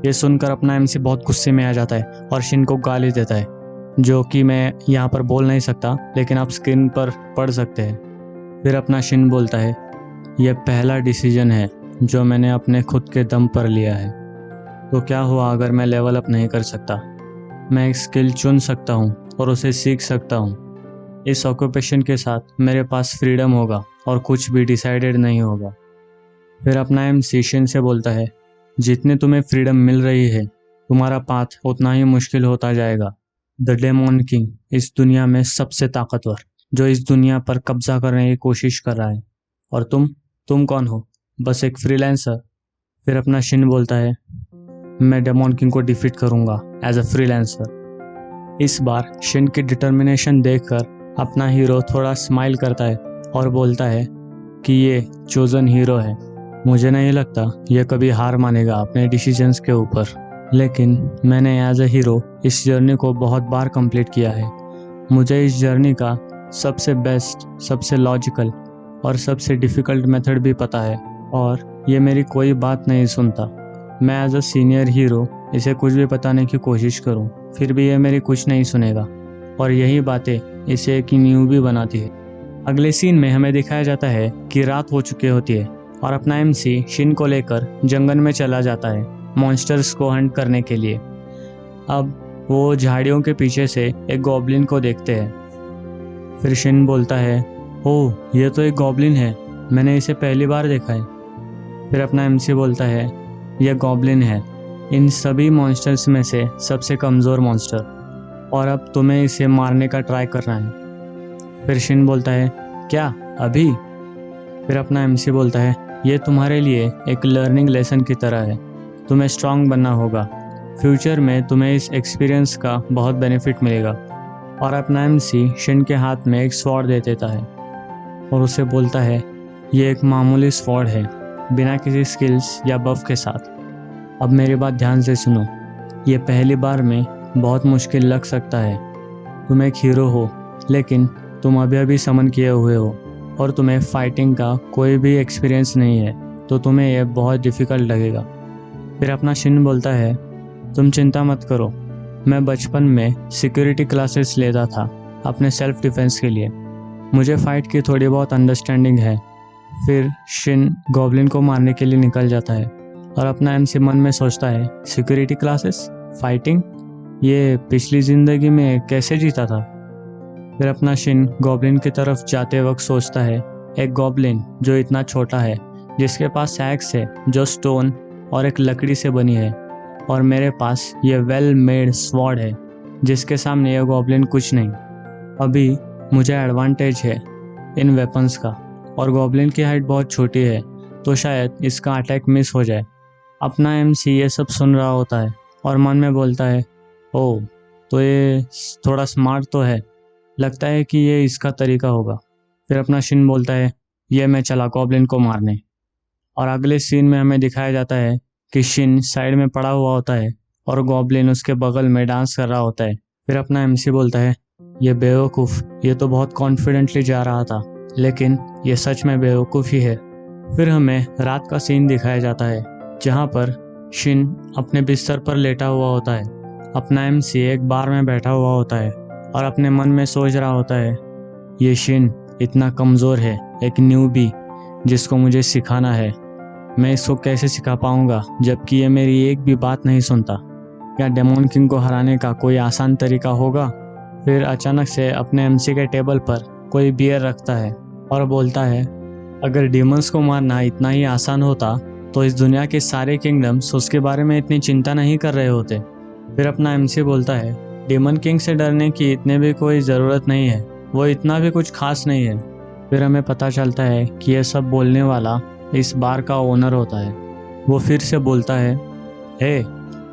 ये सुनकर अपना एमसी बहुत गुस्से में आ जाता है और शिन को गाली देता है, जो कि मैं यहाँ पर बोल नहीं सकता, लेकिन आप स्क्रीन पर पढ़ सकते हैं। फिर अपना शिन बोलता है, यह पहला डिसीजन है जो मैंने अपने खुद के दम पर लिया है। तो क्या हुआ अगर मैं लेवल अप नहीं कर सकता? मैं एक स्किल चुन सकता हूँ और उसे सीख सकता हूँ। इस ऑक्यूपेशन के साथ मेरे पास फ्रीडम होगा और कुछ भी डिसाइडेड नहीं होगा। फिर अपना MC शिन से बोलता है, जितने तुम्हें फ्रीडम मिल रही है तुम्हारा पाथ उतना ही मुश्किल होता जाएगा। द डेमोन किंग इस दुनिया में सबसे ताकतवर, जो इस दुनिया पर कब्जा करने की कोशिश कर रहा है। और तुम कौन हो? बस एक फ्रीलांसर। फिर अपना शिन बोलता है, मैं डेमोन किंग को डिफीट करूंगा एज अ फ्रीलांसर। इस बार शिन की डिटर्मिनेशन देखकर अपना हीरो थोड़ा स्माइल करता है और बोलता है कि ये चोजन हीरो है। मुझे नहीं लगता यह कभी हार मानेगा अपने डिसीजंस के ऊपर, लेकिन मैंने एज अ हीरो इस जर्नी को बहुत बार कंप्लीट किया है। मुझे इस जर्नी का सबसे बेस्ट, सबसे लॉजिकल और सबसे डिफ़िकल्ट मेथड भी पता है, और ये मेरी कोई बात नहीं सुनता। मैं एज अ सीनियर हीरो इसे कुछ भी बताने की कोशिश करूं, फिर भी ये मेरी कुछ नहीं सुनेगा, और यही बातें इसे एक न्यूबी बनाती है। अगले सीन में हमें दिखाया जाता है कि रात हो चुकी होती है और अपना MC शिन को लेकर जंगल में चला जाता है मॉन्स्टर्स को हंट करने के लिए। अब वो झाड़ियों के पीछे से एक गॉब्लिन को देखते हैं। फिर शिन बोलता है, ओह ये तो एक गॉब्लिन है, मैंने इसे पहली बार देखा है। फिर अपना MC बोलता है, यह गॉब्लिन है इन सभी मॉन्स्टर्स में से सबसे कमज़ोर मॉन्स्टर, और अब तुम्हें इसे मारने का ट्राई करना है। फिर शिन बोलता है, क्या अभी? फिर अपना MC बोलता है, यह तुम्हारे लिए एक लर्निंग लेसन की तरह है। तुम्हें स्ट्रांग बनना होगा, फ्यूचर में तुम्हें इस एक्सपीरियंस का बहुत बेनिफिट मिलेगा। और अपना MC शिन के हाथ में एक स्वॉर्ड दे देता है और उसे बोलता है, ये एक मामूली स्वॉर्ड है, बिना किसी स्किल्स या बफ के साथ। अब मेरी बात ध्यान से सुनो, ये पहली बार में बहुत मुश्किल लग सकता है। तुम एक हीरो हो, लेकिन तुम अभी अभी समन किए हुए हो और तुम्हें फाइटिंग का कोई भी एक्सपीरियंस नहीं है, तो तुम्हें यह बहुत डिफ़िकल्ट लगेगा। फिर अपना शिन बोलता है, तुम चिंता मत करो, मैं बचपन में सिक्योरिटी क्लासेस लेता था अपने सेल्फ डिफेंस के लिए, मुझे फ़ाइट की थोड़ी बहुत अंडरस्टैंडिंग है। फिर शिन गॉब्लिन को मारने के लिए निकल जाता है और अपना MC मन में सोचता है, सिक्योरिटी क्लासेस, फाइटिंग, ये पिछली ज़िंदगी में कैसे जीता था। फिर अपना शिन गॉब्लिन की तरफ जाते वक्त सोचता है, एक गॉब्लिन जो इतना छोटा है, जिसके पास एक्स है जो स्टोन और एक लकड़ी से बनी है, और मेरे पास ये वेल मेड स्वॉर्ड है जिसके सामने यह गॉब्लिन कुछ नहीं। अभी मुझे एडवांटेज है इन वेपन्स का, और गॉब्लिन की हाइट बहुत छोटी है, तो शायद इसका अटैक मिस हो जाए। अपना MC ये सब सुन रहा होता है और मन में बोलता है, ओह तो ये थोड़ा स्मार्ट तो है, लगता है कि ये इसका तरीका होगा। फिर अपना शिन बोलता है, ये मैं चला गॉब्लिन को मारने। और अगले सीन में हमें दिखाया जाता है कि शिन साइड में पड़ा हुआ होता है और गॉब्लिन उसके बगल में डांस कर रहा होता है। फिर अपना MC बोलता है, ये बेवकूफ़, ये तो बहुत कॉन्फिडेंटली जा रहा था, लेकिन ये सच में बेवकूफ़ ही है। फिर हमें रात का सीन दिखाया जाता है जहाँ पर शिन अपने बिस्तर पर लेटा हुआ होता है, अपना MC एक बार में बैठा हुआ होता है और अपने मन में सोच रहा होता है, ये शिन इतना कमज़ोर है, एक न्यूबी जिसको मुझे सिखाना है, मैं इसको कैसे सिखा पाऊंगा जबकि ये मेरी एक भी बात नहीं सुनता। क्या डेमोन किंग को हराने का कोई आसान तरीका होगा? फिर अचानक से अपने MC के टेबल पर कोई बियर रखता है और बोलता है, अगर डीमंस को मारना इतना ही आसान होता तो इस दुनिया के सारे किंगडम्स उसके बारे में इतनी चिंता नहीं कर रहे होते। फिर अपना MC बोलता है, डेमन किंग से डरने की इतने भी कोई ज़रूरत नहीं है, वो इतना भी कुछ खास नहीं है। फिर हमें पता चलता है कि यह सब बोलने वाला इस बार का ओनर होता है। वो फिर से बोलता है, हे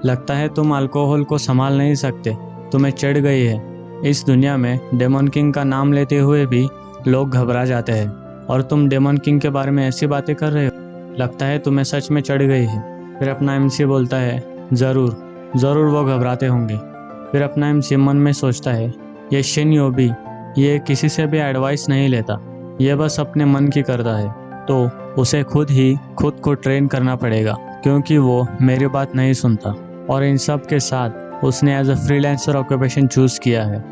लगता है तुम अल्कोहल को संभाल नहीं सकते, तुम्हें चढ़ गई है। इस दुनिया में डेमन किंग का नाम लेते हुए भी लोग घबरा जाते हैं, और तुम डेमन किंग के बारे में ऐसी बातें कर रहे हो, लगता है तुम्हें सच में चढ़ गई है। फिर अपना MC बोलता है, ज़रूर वो घबराते होंगे। फिर अपना MC मन में सोचता है, ये शिन योबी, ये किसी से भी एडवाइस नहीं लेता, ये बस अपने मन की करता है, तो उसे खुद को ट्रेन करना पड़ेगा, क्योंकि वो मेरी बात नहीं सुनता। और इन सब के साथ उसने as a freelancer occupation choose किया है।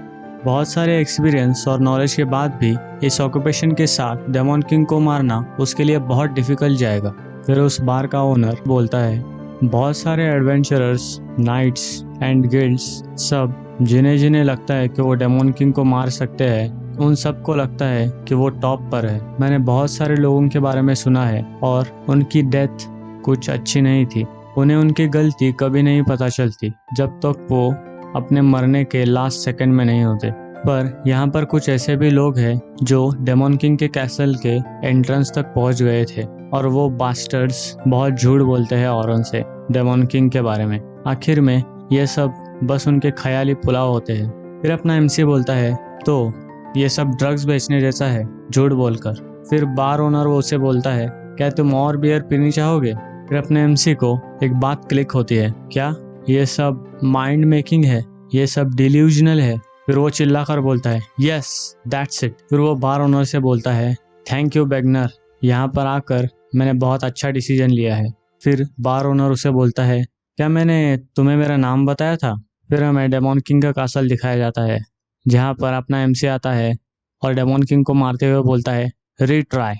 बहुत सारे एक्सपीरियंस और नॉलेज के बाद भी इस ऑक्यूपेशन के साथ डेमन किंग को मारना उसके लिए बहुत डिफिकल्ट जाएगा। फिर उस बार का ओनर बोलता है, बहुत सारे एडवेंचरर्स, नाइट्स एंड गिल्ड्स, सब जिन्हें जिन्हें लगता है कि वो डेमन किंग को मार सकते हैं, उन सबको लगता है कि वो टॉप पर है। मैंने बहुत सारे लोगों के बारे में सुना है और उनकी डेथ कुछ अच्छी नहीं थी। उन्हें उनकी गलती कभी नहीं पता चलती जब तक वो अपने मरने के लास्ट सेकंड में नहीं होते। पर यहाँ पर कुछ ऐसे भी लोग हैं जो डेमन किंग के कैसल के एंट्रेंस तक पहुँच गए थे और वो बास्टर्ड्स बहुत झूठ बोलते हैं औरों से डेमन किंग के बारे में। आखिर में ये सब बस उनके ख्याली पुलाव होते हैं। फिर अपना एमसी बोलता है, तो ये सब ड्रग्स बेचने जैसा है, झूठ बोलकर। फिर बार ओनर वो उसे बोलता है, क्या तुम और बियर पीनी चाहोगे? फिर अपने एमसी को एक बात क्लिक होती है, क्या ये सब माइंड मेकिंग है, ये सब डिल्यूजनल है? फिर वो चिल्ला कर बोलता है, यस दैट्स इट। फिर वो बार ओनर से बोलता है, थैंक यू बेगनर, यहाँ पर आकर मैंने बहुत अच्छा डिसीजन लिया है। फिर बार ओनर उसे बोलता है, क्या मैंने तुम्हें मेरा नाम बताया था? फिर हमें डेमन किंग का कासल दिखाया जाता है जहाँ पर अपना एमसी आता है और डेमन किंग को मारते हुए बोलता है, रीट्राई।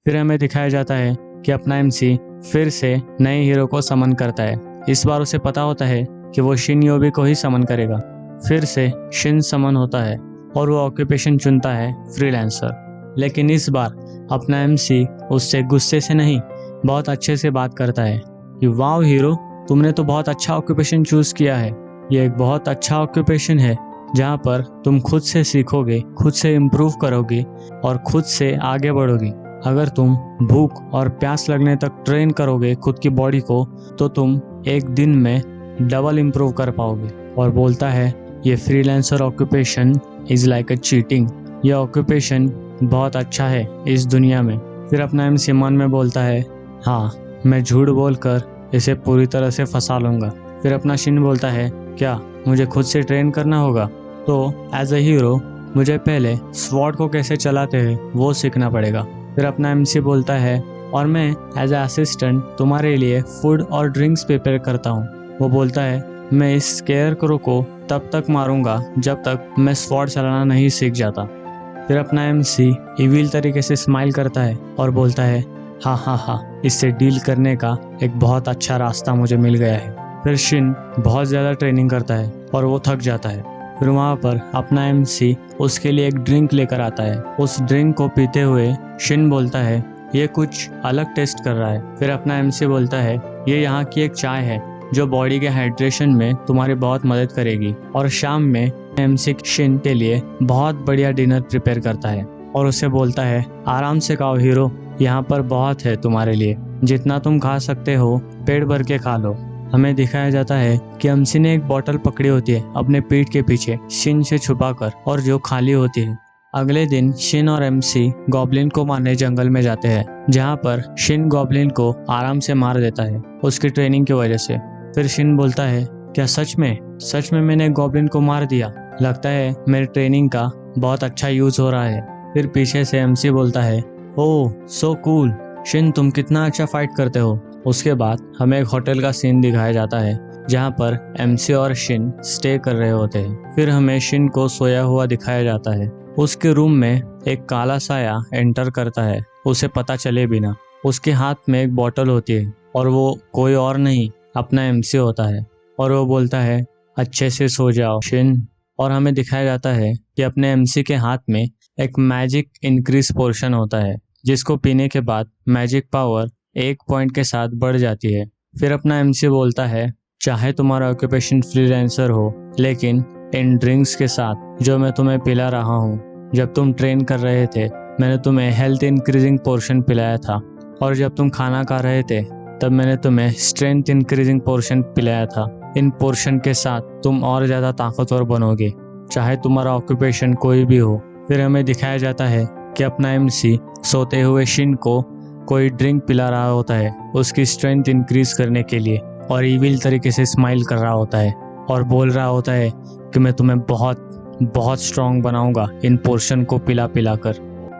फिर हमें दिखाया जाता है कि अपना एमसी फिर से नए हीरो को समन करता है। इस बार उसे पता होता है कि वो शिन योबी को ही समन करेगा। फिर से शिन समन होता है और वो ऑक्यूपेशन चुनता है फ्रीलांसर। लेकिन इस बार अपना एमसी उससे गुस्से से नहीं, बहुत अच्छे से बात करता है कि वाओ हीरो, तुमने तो बहुत अच्छा ऑक्यूपेशन चूज किया है। ये एक बहुत अच्छा ऑक्यूपेशन है जहाँ पर तुम खुद से सीखोगे, खुद से इम्प्रूव करोगे और खुद से आगे बढ़ोगे। अगर तुम भूख और प्यास लगने तक ट्रेन करोगे खुद की बॉडी को, तो तुम एक दिन में डबल इम्प्रूव कर पाओगे। और बोलता है, ये freelancer occupation is like a cheating. ये ऑक्यूपेशन बहुत अच्छा है इस दुनिया में। फिर अपना एमसी मन में बोलता है, हाँ मैं झूठ बोलकर इसे पूरी तरह से फंसा लूंगा। फिर अपना शिन बोलता है, क्या मुझे खुद से ट्रेन करना होगा? तो एज अ हीरो मुझे पहले स्वॉर्ड को कैसे चलाते हैं वो सीखना पड़ेगा। फिर अपना एमसी बोलता है, और मैं एज अ असिस्टेंट तुम्हारे लिए फूड और ड्रिंक्स प्रिपेयर करता हूँ। वो बोलता है, मैं इस स्केयरक्रो को तब तक मारूंगा जब तक मैं स्वॉर्ड चलाना नहीं सीख जाता। फिर अपना एमसी इविल तरीके से स्माइल करता है और बोलता है, हाँ हाँ हाँ, इससे डील करने का एक बहुत अच्छा रास्ता मुझे मिल गया है। फिर शिन बहुत ज़्यादा ट्रेनिंग करता है और वो थक जाता है। फिर वहाँ पर अपना एमसी उसके लिए एक ड्रिंक लेकर आता है। उस ड्रिंक को पीते हुए शिन बोलता है, ये कुछ अलग टेस्ट कर रहा है। फिर अपना एमसी बोलता है, ये यहाँ की एक चाय है जो बॉडी के हाइड्रेशन में तुम्हारी बहुत मदद करेगी। और शाम में एमसी शिन के लिए बहुत बढ़िया डिनर प्रिपेयर करता है और उसे बोलता है, आराम से खाओ हीरो, यहाँ पर बहुत है तुम्हारे लिए, जितना तुम खा सकते हो पेट भर के खा लो। हमें दिखाया जाता है कि एमसी ने एक बोतल पकड़ी होती है अपने पीठ के पीछे शिन से छुपाकर, और जो खाली होती है। अगले दिन शिन और एमसी गॉब्लिन को मारने जंगल में जाते हैं, जहाँ पर शिन गॉब्लिन को आराम से मार देता है उसकी ट्रेनिंग की वजह से। फिर शिन बोलता है, क्या सच में मैंने गॉब्लिन को मार दिया? लगता है मेरी ट्रेनिंग का बहुत अच्छा यूज हो रहा है। फिर पीछे से एमसी बोलता है, ओह सो कूल शिन, तुम कितना अच्छा फाइट करते हो। उसके बाद हमें एक होटल का सीन दिखाया जाता है जहाँ पर एमसी और शिन स्टे कर रहे होते हैं। फिर हमें शिन को सोया हुआ दिखाया जाता है। उसके रूम में एक काला साया एंटर करता है उसे पता चले बिना। उसके हाथ में एक बोतल होती है और वो कोई और नहीं, अपना एमसी होता है। और वो बोलता है, अच्छे से सो जाओ शिन। और हमें दिखाया जाता है कि अपने एमसी के हाथ में एक मैजिक इंक्रीज पोर्शन होता है जिसको पीने के बाद मैजिक पावर 1 पॉइंट के साथ बढ़ जाती है। फिर अपना एमसी बोलता है, चाहे तुम्हारा ऑक्यूपेशन फ्रीलांसर हो, लेकिन इन ड्रिंक्स के साथ जो मैं तुम्हें पिला रहा हूँ, जब तुम ट्रेन कर रहे थे मैंने तुम्हें हेल्थ इंक्रीजिंग पोर्शन पिलाया था, और जब तुम खाना खा रहे थे तब मैंने तुम्हें स्ट्रेंथ इंक्रीजिंग पोर्शन पिलाया था। इन पोर्शन के साथ तुम और ज़्यादा ताकतवर बनोगे, चाहे तुम्हारा ऑक्यूपेशन कोई भी हो। फिर हमें दिखाया जाता है कि अपना एमसी सोते हुए शिन को कोई ड्रिंक पिला रहा होता है उसकी स्ट्रेंथ इंक्रीज करने के लिए, और इविल तरीके से स्माइल कर रहा होता है और बोल रहा होता है कि मैं तुम्हें बहुत बहुत स्ट्रॉन्ग बनाऊंगा इन पोर्शन को पिला पिला कर।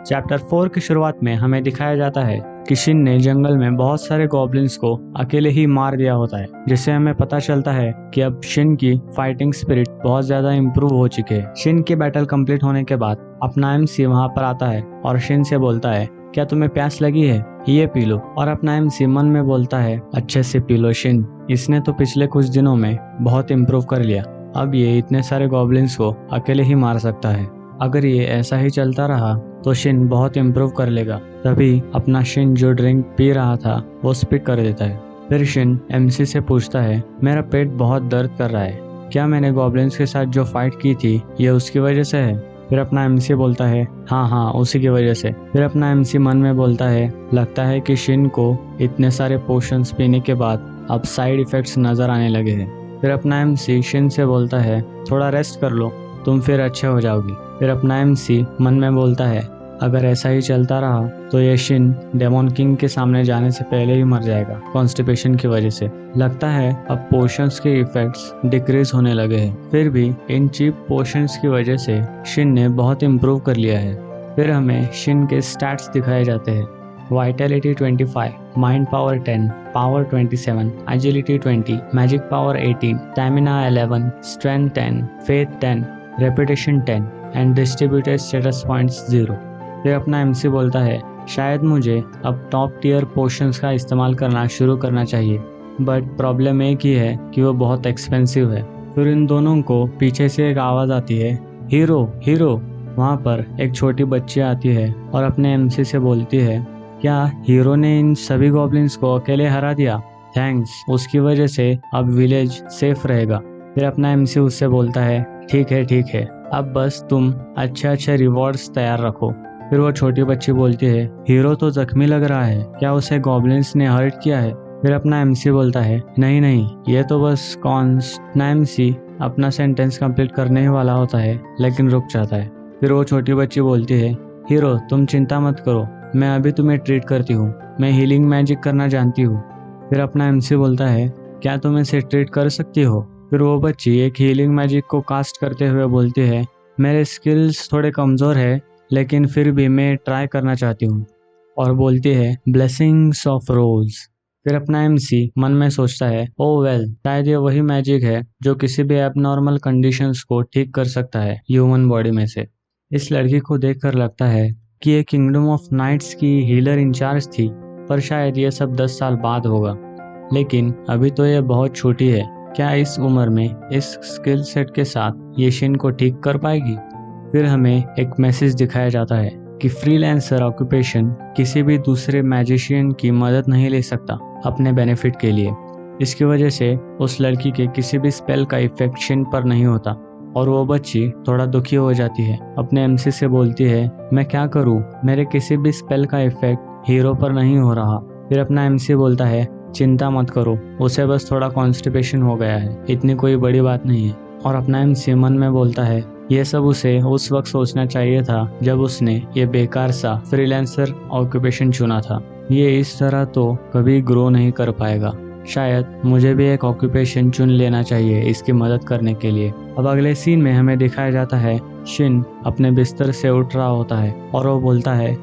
चैप्टर 4 की शुरुआत में हमें दिखाया जाता है कि शिन ने जंगल में बहुत सारे गॉब्लिन्स को अकेले ही मार दिया होता है, जिससे हमें पता चलता है कि अब शिन की फाइटिंग स्पिरिट बहुत ज्यादा इम्प्रूव हो चुके हैं। शिन की बैटल कंप्लीट होने के बाद अपना एमसी वहां पर आता है और शिन से बोलता है, क्या तुम्हें प्यास लगी है, ये पी लो। और अपना एमसी मन में बोलता है, अच्छे से पी लो शिन, इसने तो पिछले कुछ दिनों में बहुत इम्प्रूव कर लिया, अब ये इतने सारे गॉब्लिन्स को अकेले ही मार सकता है। अगर ये ऐसा ही चलता रहा तो शिन बहुत इम्प्रूव कर लेगा। तभी अपना शिन जो ड्रिंक पी रहा था वो स्पिट कर देता है। फिर शिन एमसी से पूछता है, मेरा पेट बहुत दर्द कर रहा है, क्या मैंने गॉब्लिन्स के साथ जो फाइट की थी ये उसकी वजह से है। फिर अपना एमसी बोलता है, हाँ उसी की वजह से। फिर अपना एमसी मन में बोलता है, लगता है कि शिन को इतने सारे पोशंस पीने के बाद अब साइड इफेक्ट्स नजर आने लगे हैं। फिर अपना एमसी शिन से बोलता है, थोड़ा रेस्ट कर लो, तुम फिर अच्छे हो जाओगी। फिर अपना एमसी मन में बोलता है, अगर ऐसा ही चलता रहा तो ये शिन डेमोन किंग के सामने जाने से पहले ही मर जाएगा कॉन्स्टिपेशन की वजह से। लगता है अब पोशंस के इफेक्ट्स डिक्रीज होने लगे हैं। फिर भी इन चीप पोशंस की वजह से शिन ने बहुत इम्प्रूव कर लिया है। फिर हमें शिन के स्टैट्स दिखाए जाते हैं। Vitality 25, mind power 10, power 27, agility 20, magic power 18, stamina 11, strength 10, faith 10, reputation 10 and distributed status points 0। फिर अपना एमसी बोलता है, शायद मुझे अब टॉप टीयर पोशंस का इस्तेमाल करना शुरू करना चाहिए, बट प्रॉब्लम एक ही है कि वो बहुत एक्सपेंसिव है। फिर इन दोनों को पीछे से एक आवाज़ आती है, हीरो हीरो। वहाँ पर एक छोटी बच्ची आती है और अपने एमसी से बोलती है, क्या हीरो ने इन सभी गॉब्लिन्स को अकेले हरा दिया, थैंक्स, उसकी वजह से अब विलेज सेफ रहेगा। फिर अपना एमसी उससे बोलता है, ठीक है, अब बस तुम अच्छे रिवॉर्ड्स तैयार रखो। फिर वो छोटी बच्ची बोलती है, हीरो तो जख्मी लग रहा है, क्या उसे गॉब्लिन्स ने हर्ट किया है। फिर अपना एमसी बोलता है, नहीं, ये तो बस कॉन्स। अपना एमसी अपना सेंटेंस कंप्लीट करने ही वाला होता है लेकिन रुक जाता है। फिर वो छोटी बच्ची बोलती है, हीरो तुम चिंता मत करो, मैं अभी तुम्हें ट्रीट करती हूँ, मैं हीलिंग मैजिक करना जानती हूँ। फिर अपना एमसी बोलता है, क्या तुम इसे ट्रीट कर सकती हो। फिर वो बच्ची एक हीलिंग मैजिक को कास्ट करते हुए बोलती है, मेरे स्किल्स थोड़े कमज़ोर है लेकिन फिर भी मैं ट्राई करना चाहती हूँ, और बोलती है, ब्लेसिंग्स ऑफ रोज। फिर अपना एमसी मन में सोचता है, ओ वेल, शायद ये वही मैजिक है जो किसी भी एबनॉर्मल कंडीशंस को ठीक कर सकता है ह्यूमन बॉडी में से। इस लड़की को देखकर लगता है कि ये किंगडम ऑफ नाइट्स की हीलर इंचार्ज थी, पर शायद ये सब 10 साल बाद होगा, लेकिन अभी तो ये बहुत छोटी है। क्या इस उम्र में इस स्किल सेट के साथ ये शिन को ठीक कर पाएगी। फिर हमें एक मैसेज दिखाया जाता है कि फ्रीलांसर ऑक्यूपेशन किसी भी दूसरे मैजिशियन की मदद नहीं ले सकता अपने बेनिफिट के लिए। इसकी वजह से उस लड़की के किसी भी स्पेल का इफेक्ट शिन पर नहीं होता और वो बच्ची थोड़ा दुखी हो जाती है। अपने एमसी से बोलती है, मैं क्या करूं, मेरे किसी भी स्पेल का इफेक्ट हीरो पर नहीं हो रहा। फिर अपना एमसी बोलता है, चिंता मत करो, उसे बस थोड़ा कॉन्स्टिपेशन हो गया है, इतनी कोई बड़ी बात नहीं है। और अपना एमसी मन में बोलता है, ये सब उसे उस वक्त सोचना चाहिए था जब उसने ये बेकार सा फ्रीलांसर ऑक्यूपेशन चुना था। ये इस तरह तो कभी ग्रो नहीं कर पाएगा। शायद मुझे भी एक ऑक्यूपेशन चुन लेना चाहिए इसकी मदद करने के लिए। अब अगले सीन में हमें दिखाया जाता है शिन अपने बिस्तर से उठ रहा होता है और वो बोलता है,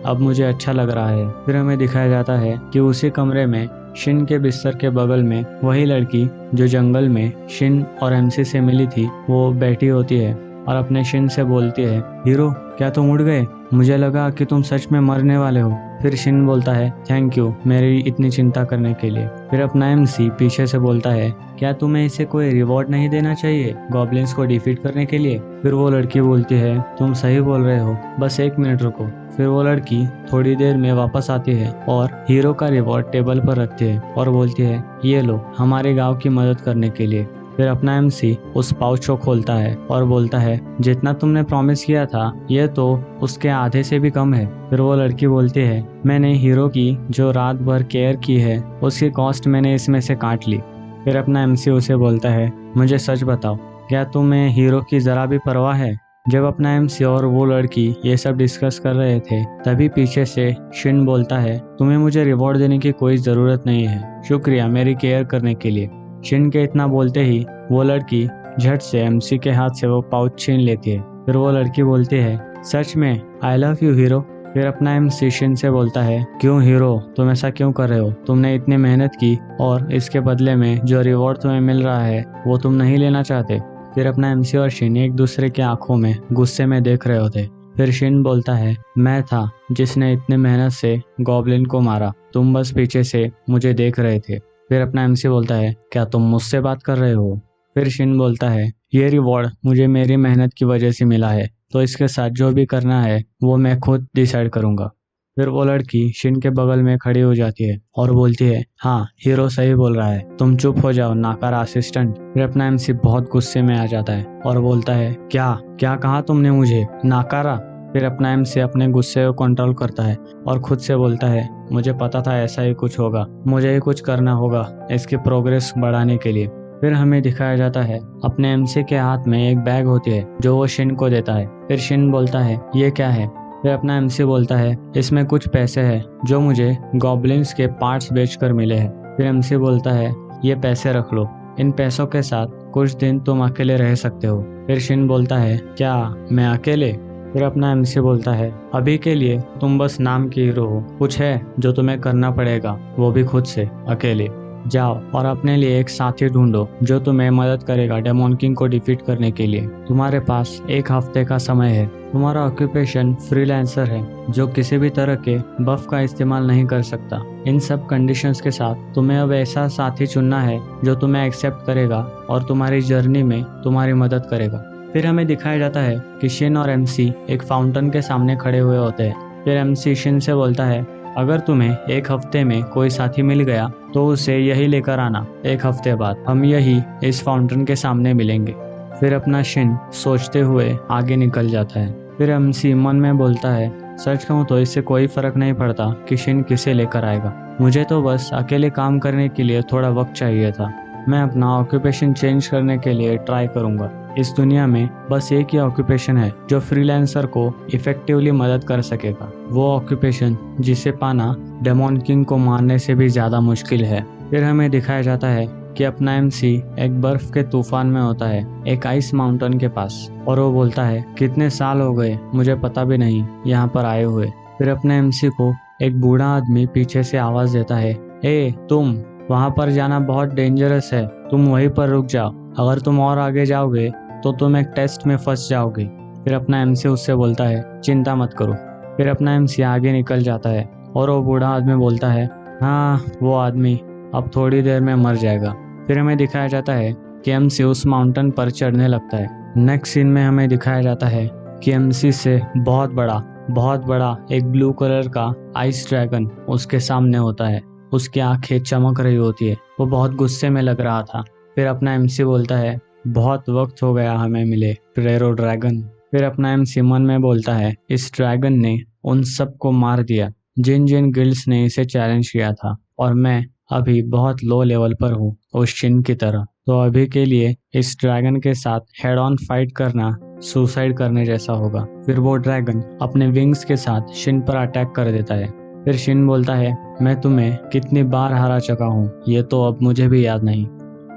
अब मुझे अच्छा लग रहा है। फिर हमें दिखाया जाता है कि उसी कमरे में शिन के बिस्तर के बगल में वही लड़की जो जंगल में शिन और एमसी से मिली थी वो बैठी होती है और अपने शिन से बोलती है, हीरो क्या तुम उड़ गए, मुझे लगा कि तुम सच में मरने वाले हो। फिर शिन बोलता है, थैंक यू मेरी इतनी चिंता करने के लिए। फिर अपना एमसी पीछे से बोलता है, क्या तुम्हें इसे कोई रिवॉर्ड नहीं देना चाहिए गॉब्लिन्स को डिफीट करने के लिए। फिर वो लड़की बोलती है, तुम सही बोल रहे हो, बस 1 मिनट रुको। फिर वो लड़की थोड़ी देर में वापस आती है और हीरो का रिवॉर्ड टेबल पर रखती है और बोलती है, ये लो हमारे गाँव की मदद करने के लिए। फिर अपना एमसी उस पाउच को खोलता है और बोलता है, जितना तुमने प्रॉमिस किया था ये तो उसके आधे से भी कम है। फिर वो लड़की बोलती है, मैंने हीरो की जो रात भर केयर की है उसकी कॉस्ट मैंने इसमें से काट ली। फिर अपना एमसी उसे बोलता है, मुझे सच बताओ, क्या तुम्हें हीरो की जरा भी परवाह है। जब अपना एमसी और वो लड़की ये सब डिस्कस कर रहे थे तभी पीछे से शिन बोलता है, तुम्हें मुझे रिवॉर्ड देने की कोई जरूरत नहीं है, शुक्रिया मेरी केयर करने के लिए। शिन के इतना बोलते ही वो लड़की झट से एमसी के हाथ से वो पाउच छीन लेती है। फिर वो लड़की बोलती है, सच में आई लव यू हीरो। फिर अपना एमसी शिन से बोलता है, क्यों हीरो, तुम ऐसा क्यों कर रहे हो, तुमने इतनी मेहनत की और इसके बदले में जो रिवॉर्ड तुम्हें मिल रहा है वो तुम नहीं लेना चाहते। फिर अपना एमसी और शिन एक दूसरे की आंखों में गुस्से में देख रहे होते। फिर शिन बोलता है, मैं था जिसने इतने मेहनत से गॉब्लिन को मारा, तुम बस पीछे से मुझे देख रहे थे। फिर अपना एमसी बोलता है, क्या तुम मुझसे बात कर रहे हो? फिर शिन बोलता है, ये रिवॉर्ड मुझे मेरी मेहनत की वजह से मिला है, तो इसके साथ जो भी करना है वो मैं खुद डिसाइड करूंगा। फिर वो लड़की शिन के बगल में खड़ी हो जाती है और बोलती है, हाँ हीरो सही बोल रहा है, तुम चुप हो जाओ नाकारा असिस्टेंट। फिर अपना एमसी बहुत गुस्से में आ जाता है और बोलता है, क्या क्या कहा तुमने मुझे, नाकारा? फिर अपना एमसी अपने गुस्से को कंट्रोल करता है और खुद से बोलता है, मुझे पता था ऐसा ही कुछ होगा, मुझे ही कुछ करना होगा इसकी प्रोग्रेस बढ़ाने के लिए। फिर हमें दिखाया जाता है अपने एमसी के हाथ में एक बैग होती है जो वो शिन को देता है। फिर शिन बोलता है, ये क्या है? फिर अपना एमसी बोलता है, इसमें कुछ पैसे हैं जो मुझे गॉब्लिन्स के पार्ट्स बेचकर मिले हैं। फिर एमसी बोलता है, ये पैसे रख लो, इन पैसों के साथ कुछ दिन तुम अकेले रह सकते हो। फिर शिन बोलता है, क्या मैं अकेले? फिर अपना एमसी बोलता है, अभी के लिए तुम बस नाम की हीरो हो, कुछ है जो तुम्हें करना पड़ेगा, वो भी खुद से अकेले। जाओ और अपने लिए एक साथी ढूंढो जो तुम्हें मदद करेगा डेमोन किंग को डिफीट करने के लिए। तुम्हारे पास 1 हफ्ते का समय है। तुम्हारा ऑक्यूपेशन फ्रीलांसर है जो किसी भी तरह के बफ का इस्तेमाल नहीं कर सकता। इन सब कंडीशंस के साथ तुम्हें अब ऐसा साथी चुनना है जो तुम्हें एक्सेप्ट करेगा और तुम्हारी जर्नी में तुम्हारी मदद करेगा। फिर हमें दिखाया जाता है कि शिन और एमसी एक फाउंटेन के सामने खड़े हुए होते हैं। फिर एमसी शिन से बोलता है, अगर तुम्हें 1 हफ्ते में कोई साथी मिल गया तो उसे यही लेकर आना, 1 हफ्ते बाद हम यही इस फाउंटेन के सामने मिलेंगे। फिर अपना शिन सोचते हुए आगे निकल जाता है। फिर एमसी मन में बोलता है, सच कहूँ तो इससे कोई फर्क नहीं पड़ता कि शिन किसे लेकर आएगा, मुझे तो बस अकेले काम करने के लिए थोड़ा वक्त चाहिए था। मैं अपना ऑक्यूपेशन चेंज करने के लिए ट्राई करूंगा। इस दुनिया में बस एक ही ऑक्यूपेशन है जो फ्रीलांसर को इफेक्टिवली मदद कर सकेगा, वो ऑक्यूपेशन जिसे पाना डेमोन किंग को मारने से भी ज्यादा मुश्किल है। फिर हमें दिखाया जाता है कि अपना एमसी एक बर्फ के तूफान में होता है, एक आइस माउंटेन के पास, और वो बोलता है, कितने साल हो गए मुझे पता भी नहीं यहाँ पर आए हुए। फिर अपने एमसी को एक बूढ़ा आदमी पीछे से आवाज देता है, ए तुम, वहाँ पर जाना बहुत डेंजरस है, तुम वहीं पर रुक जाओ, अगर तुम और आगे जाओगे तो तुम एक टेस्ट में फंस जाओगे। फिर अपना एमसी उससे बोलता है, चिंता मत करो। फिर अपना एमसी आगे निकल जाता है और वो बूढ़ा आदमी बोलता है, हाँ वो आदमी अब थोड़ी देर में मर जाएगा। फिर हमें दिखाया जाता है कि एमसी उस माउंटेन पर चढ़ने लगता है। नेक्स्ट सीन में हमें दिखाया जाता है कि एमसी से बहुत बड़ा एक ब्लू कलर का आइस ड्रैगन उसके सामने होता है। उसकी आंखें चमक रही होती है, वो बहुत गुस्से में लग रहा था। फिर अपना एमसी बोलता है, बहुत वक्त हो गया हमें मिले प्रेरो ड्रैगन। फिर अपना एमसी मन में बोलता है, इस ड्रैगन ने उन सबको मार दिया जिन जिन गिल्ड्स ने इसे चैलेंज किया था, और मैं अभी बहुत लो लेवल पर हूँ उस शिन की तरह, तो अभी के लिए इस ड्रैगन के साथ हेड ऑन फाइट करना सुसाइड करने जैसा होगा। फिर वो ड्रैगन अपने विंग्स के साथ शिन पर अटैक कर देता है। फिर शिन बोलता है, मैं तुम्हें कितनी बार हरा चुका हूँ ये तो अब मुझे भी याद नहीं।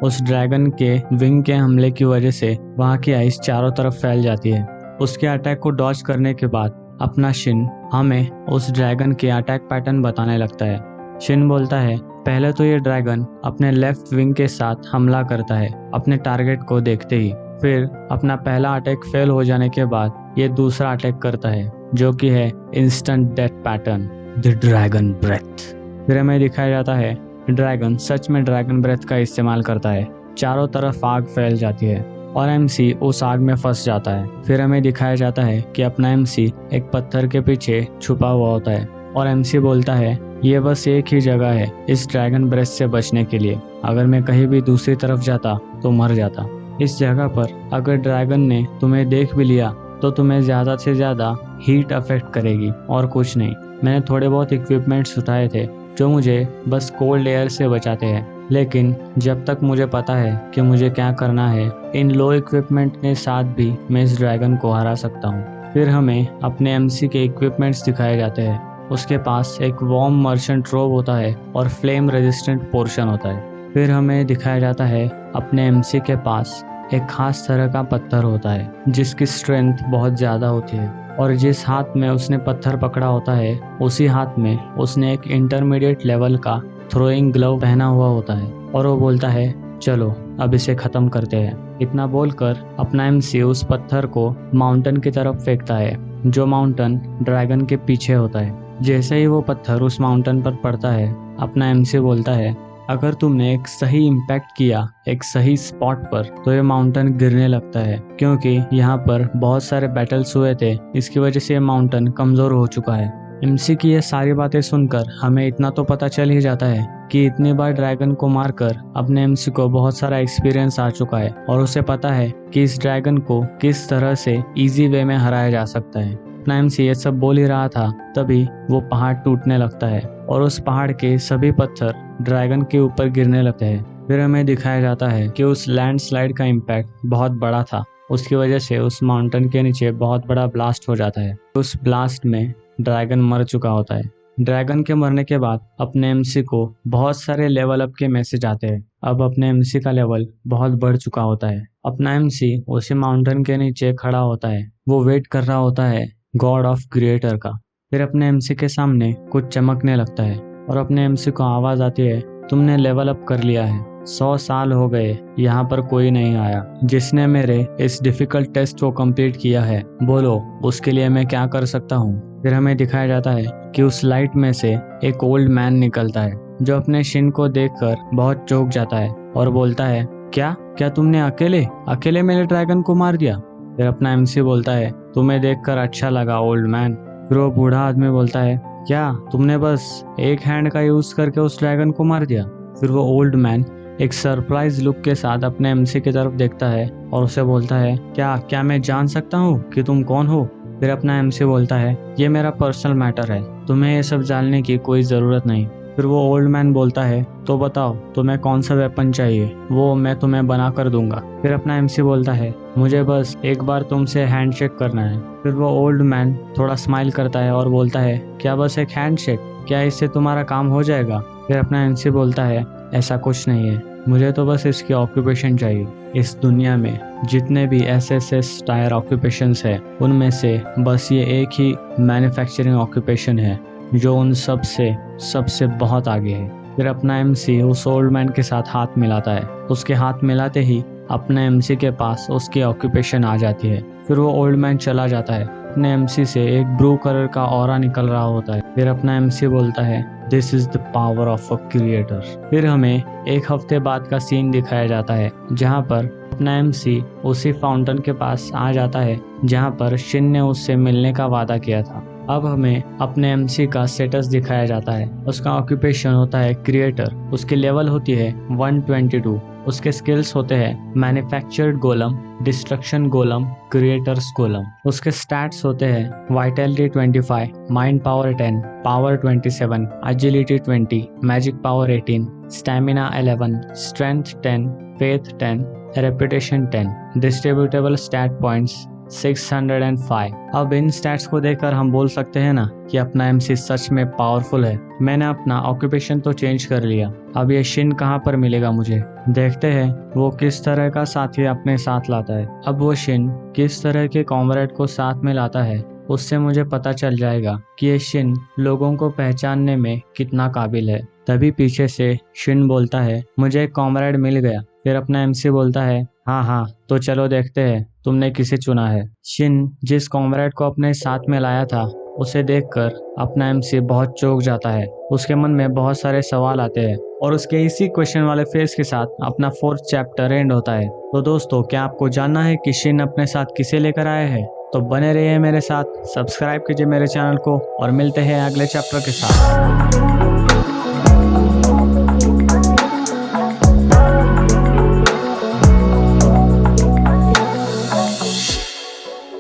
उस ड्रैगन के विंग के हमले की वजह से वहाँ की आइस चारों तरफ फैल जाती है। उसके अटैक को डॉज करने के बाद अपना शिन हमें उस ड्रैगन के अटैक पैटर्न बताने लगता है। शिन बोलता है, पहले तो ये ड्रैगन अपने लेफ्ट विंग के साथ हमला करता है अपने टारगेट को देखते ही। फिर अपना पहला अटैक फेल हो जाने के बाद ये दूसरा अटैक करता है जो कि है instant death pattern, the dragon breath. फिर हमें दिखाया जाता है ड्रैगन सच में ड्रैगन ब्रेथ का इस्तेमाल करता है। चारों तरफ आग फैल जाती है और एमसी उस आग में फंस जाता है। फिर हमें दिखाया जाता है कि अपना एमसी एक पत्थर के पीछे छुपा हुआ होता है और एमसी बोलता है, ये बस एक ही जगह है इस ड्रैगन ब्रेथ से बचने के लिए, अगर मैं कहीं भी दूसरी तरफ जाता तो मर जाता। इस जगह पर अगर ड्रैगन ने तुम्हें देख भी लिया तो तुम्हें ज्यादा से ज्यादा हीट अफेक्ट करेगी और कुछ नहीं। मैंने थोड़े बहुत इक्विपमेंट्स उठाए थे जो मुझे बस कोल्ड एयर से बचाते हैं, लेकिन जब तक मुझे पता है कि मुझे क्या करना है, इन लो इक्विपमेंट के साथ भी मैं इस ड्रैगन को हरा सकता हूँ। फिर हमें अपने एमसी के इक्विपमेंट्स दिखाए जाते हैं। उसके पास एक वार्म मर्चेंट रोब होता है और फ्लेम रेजिस्टेंट पोर्शन होता है। फिर हमें दिखाया जाता है अपने एमसी के पास एक खास तरह का पत्थर होता है जिसकी स्ट्रेंथ बहुत ज़्यादा होती है, और जिस हाथ में उसने पत्थर पकड़ा होता है उसी हाथ में उसने एक इंटरमीडिएट लेवल का थ्रोइंग ग्लव पहना हुआ होता है। और वो बोलता है, चलो अब इसे खत्म करते हैं। इतना बोलकर अपना एमसी उस पत्थर को माउंटेन की तरफ फेंकता है, जो माउंटेन ड्रैगन के पीछे होता है। जैसे ही वो पत्थर उस माउंटेन पर पड़ता है, अपना एमसी बोलता है, अगर तुमने एक सही इम्पैक्ट किया एक सही स्पॉट पर तो ये माउंटेन गिरने लगता है, क्योंकि यहाँ पर बहुत सारे बैटल्स हुए थे, इसकी वजह से ये माउंटेन कमजोर हो चुका है। एमसी की ये सारी बातें सुनकर हमें इतना तो पता चल ही जाता है कि इतनी बार ड्रैगन को मारकर अपने एमसी को बहुत सारा एक्सपीरियंस आ चुका है और उसे पता है कि इस ड्रैगन को किस तरह से इजी वे में हराया जा सकता है। अपना एमसी ये सब बोल ही रहा था, तभी वो पहाड़ टूटने लगता है और उस पहाड़ के सभी पत्थर ड्रैगन के ऊपर गिरने लगते हैं। फिर हमें दिखाया जाता है कि उस लैंडस्लाइड का इम्पैक्ट बहुत बड़ा था, उसकी वजह से उस माउंटेन के नीचे बहुत बड़ा ब्लास्ट हो जाता है। उस ब्लास्ट में ड्रैगन मर चुका होता है। ड्रैगन के मरने के बाद अपने एमसी को बहुत सारे लेवल अप के मैसेज आते हैं। अब अपने एमसी का लेवल बहुत बढ़ चुका होता है। अपना एमसी उसी माउंटेन के नीचे खड़ा होता है, वो वेट कर रहा होता है गॉड ऑफ क्रिएटर का। फिर अपने एमसी के सामने कुछ चमकने लगता है और अपने एमसी को आवाज आती है, तुमने लेवल अप कर लिया है। 100 साल हो गए, यहाँ पर कोई नहीं आया जिसने मेरे इस डिफिकल्ट टेस्ट को कंप्लीट किया है, बोलो उसके लिए मैं क्या कर सकता हूँ। फिर हमें दिखाया जाता है कि उस लाइट में से एक ओल्ड मैन निकलता है, जो अपने शिन को देखकर बहुत चौंक जाता है और बोलता है, क्या तुमने अकेले मेरे ड्रैगन को मार दिया। फिर अपना एमसी बोलता है, तुम्हें देखकर अच्छा लगा ओल्ड मैन। फिर वो बूढ़ा आदमी बोलता है, क्या तुमने बस एक हैंड का यूज करके उस ड्रैगन को मार दिया। फिर वो ओल्ड मैन एक सरप्राइज लुक के साथ अपने एमसी की तरफ देखता है और उसे बोलता है, क्या मैं जान सकता हूँ कि तुम कौन हो। फिर अपना एमसी बोलता है, ये मेरा पर्सनल मैटर है, तुम्हें ये सब जानने की कोई जरूरत नहीं। फिर वो ओल्ड मैन बोलता है, तो बताओ तुम्हें कौन सा वेपन चाहिए, वो मैं तुम्हें बना कर दूंगा। फिर अपना एमसी बोलता है, मुझे बस एक बार तुमसे हैंडशेक करना है। फिर वो ओल्ड मैन थोड़ा स्माइल करता है और बोलता है, क्या बस एक हैंडशेक, क्या इससे तुम्हारा काम हो जाएगा। फिर अपना एमसी बोलता है, ऐसा कुछ नहीं है, मुझे तो बस इसकी ऑक्यूपेशन चाहिए। इस दुनिया में जितने भी एसएसएस टायर ऑक्यूपेशंस है, उनमें से बस ये एक ही मैन्युफैक्चरिंग ऑक्यूपेशन है जो उन सबसे बहुत आगे है। फिर अपना एमसी उस ओल्ड मैन के साथ हाथ मिलाता है। उसके हाथ मिलाते ही अपने एमसी के पास उसकी ऑक्यूपेशन आ जाती है। फिर वो ओल्ड मैन चला जाता है। अपने एमसी से एक ब्लू कलर का ऑरा निकल रहा होता है। फिर अपना एमसी बोलता है, this is the power of a creator. फिर हमें एक हफ्ते बाद का सीन दिखाया जाता है, जहाँ पर अपना एमसी उसी फाउंटेन के पास आ जाता है जहाँ पर शिन ने उससे मिलने का वादा किया था। अब हमें अपने एमसी का स्टेटस दिखाया जाता है। उसका ऑक्यूपेशन होता है क्रिएटर, उसकी लेवल होती है 122, उसके स्किल्स होते हैं manufactured golem, destruction golem, creators golem. उसके स्टैट्स होते हैं vitality 25, mind power 10, power 27, agility 20, magic power 18, stamina 11, strength 10, faith 10, reputation 10, distributable stat points 605। अब इन स्टैट्स को देखकर हम बोल सकते हैं ना कि अपना एमसी सच में पावरफुल है। मैंने अपना ऑक्यूपेशन तो चेंज कर लिया, अब ये शिन कहाँ पर मिलेगा मुझे। देखते हैं वो किस तरह का साथी अपने साथ लाता है। अब वो शिन किस तरह के कॉमरेड को साथ में लाता है, उससे मुझे पता चल जाएगा कि ये शिन लोगों को पहचानने में कितना काबिल है। तभी पीछे से शिन बोलता है, मुझे एक कॉमरेड मिल गया। फिर अपना एमसी बोलता है, हाँ तो चलो देखते हैं तुमने किसे चुना है। शिन जिस कॉमरेड को अपने साथ में लाया था, उसे देखकर अपना एमसी बहुत चौंक जाता है। उसके मन में बहुत सारे सवाल आते हैं और उसके इसी क्वेश्चन वाले फेस के साथ अपना 4th चैप्टर एंड होता है। तो दोस्तों, क्या आपको जानना है कि शिन अपने साथ किसे लेकर आए हैं? तो बने रहिए मेरे साथ, सब्सक्राइब कीजिए मेरे चैनल को और मिलते हैं अगले चैप्टर के साथ।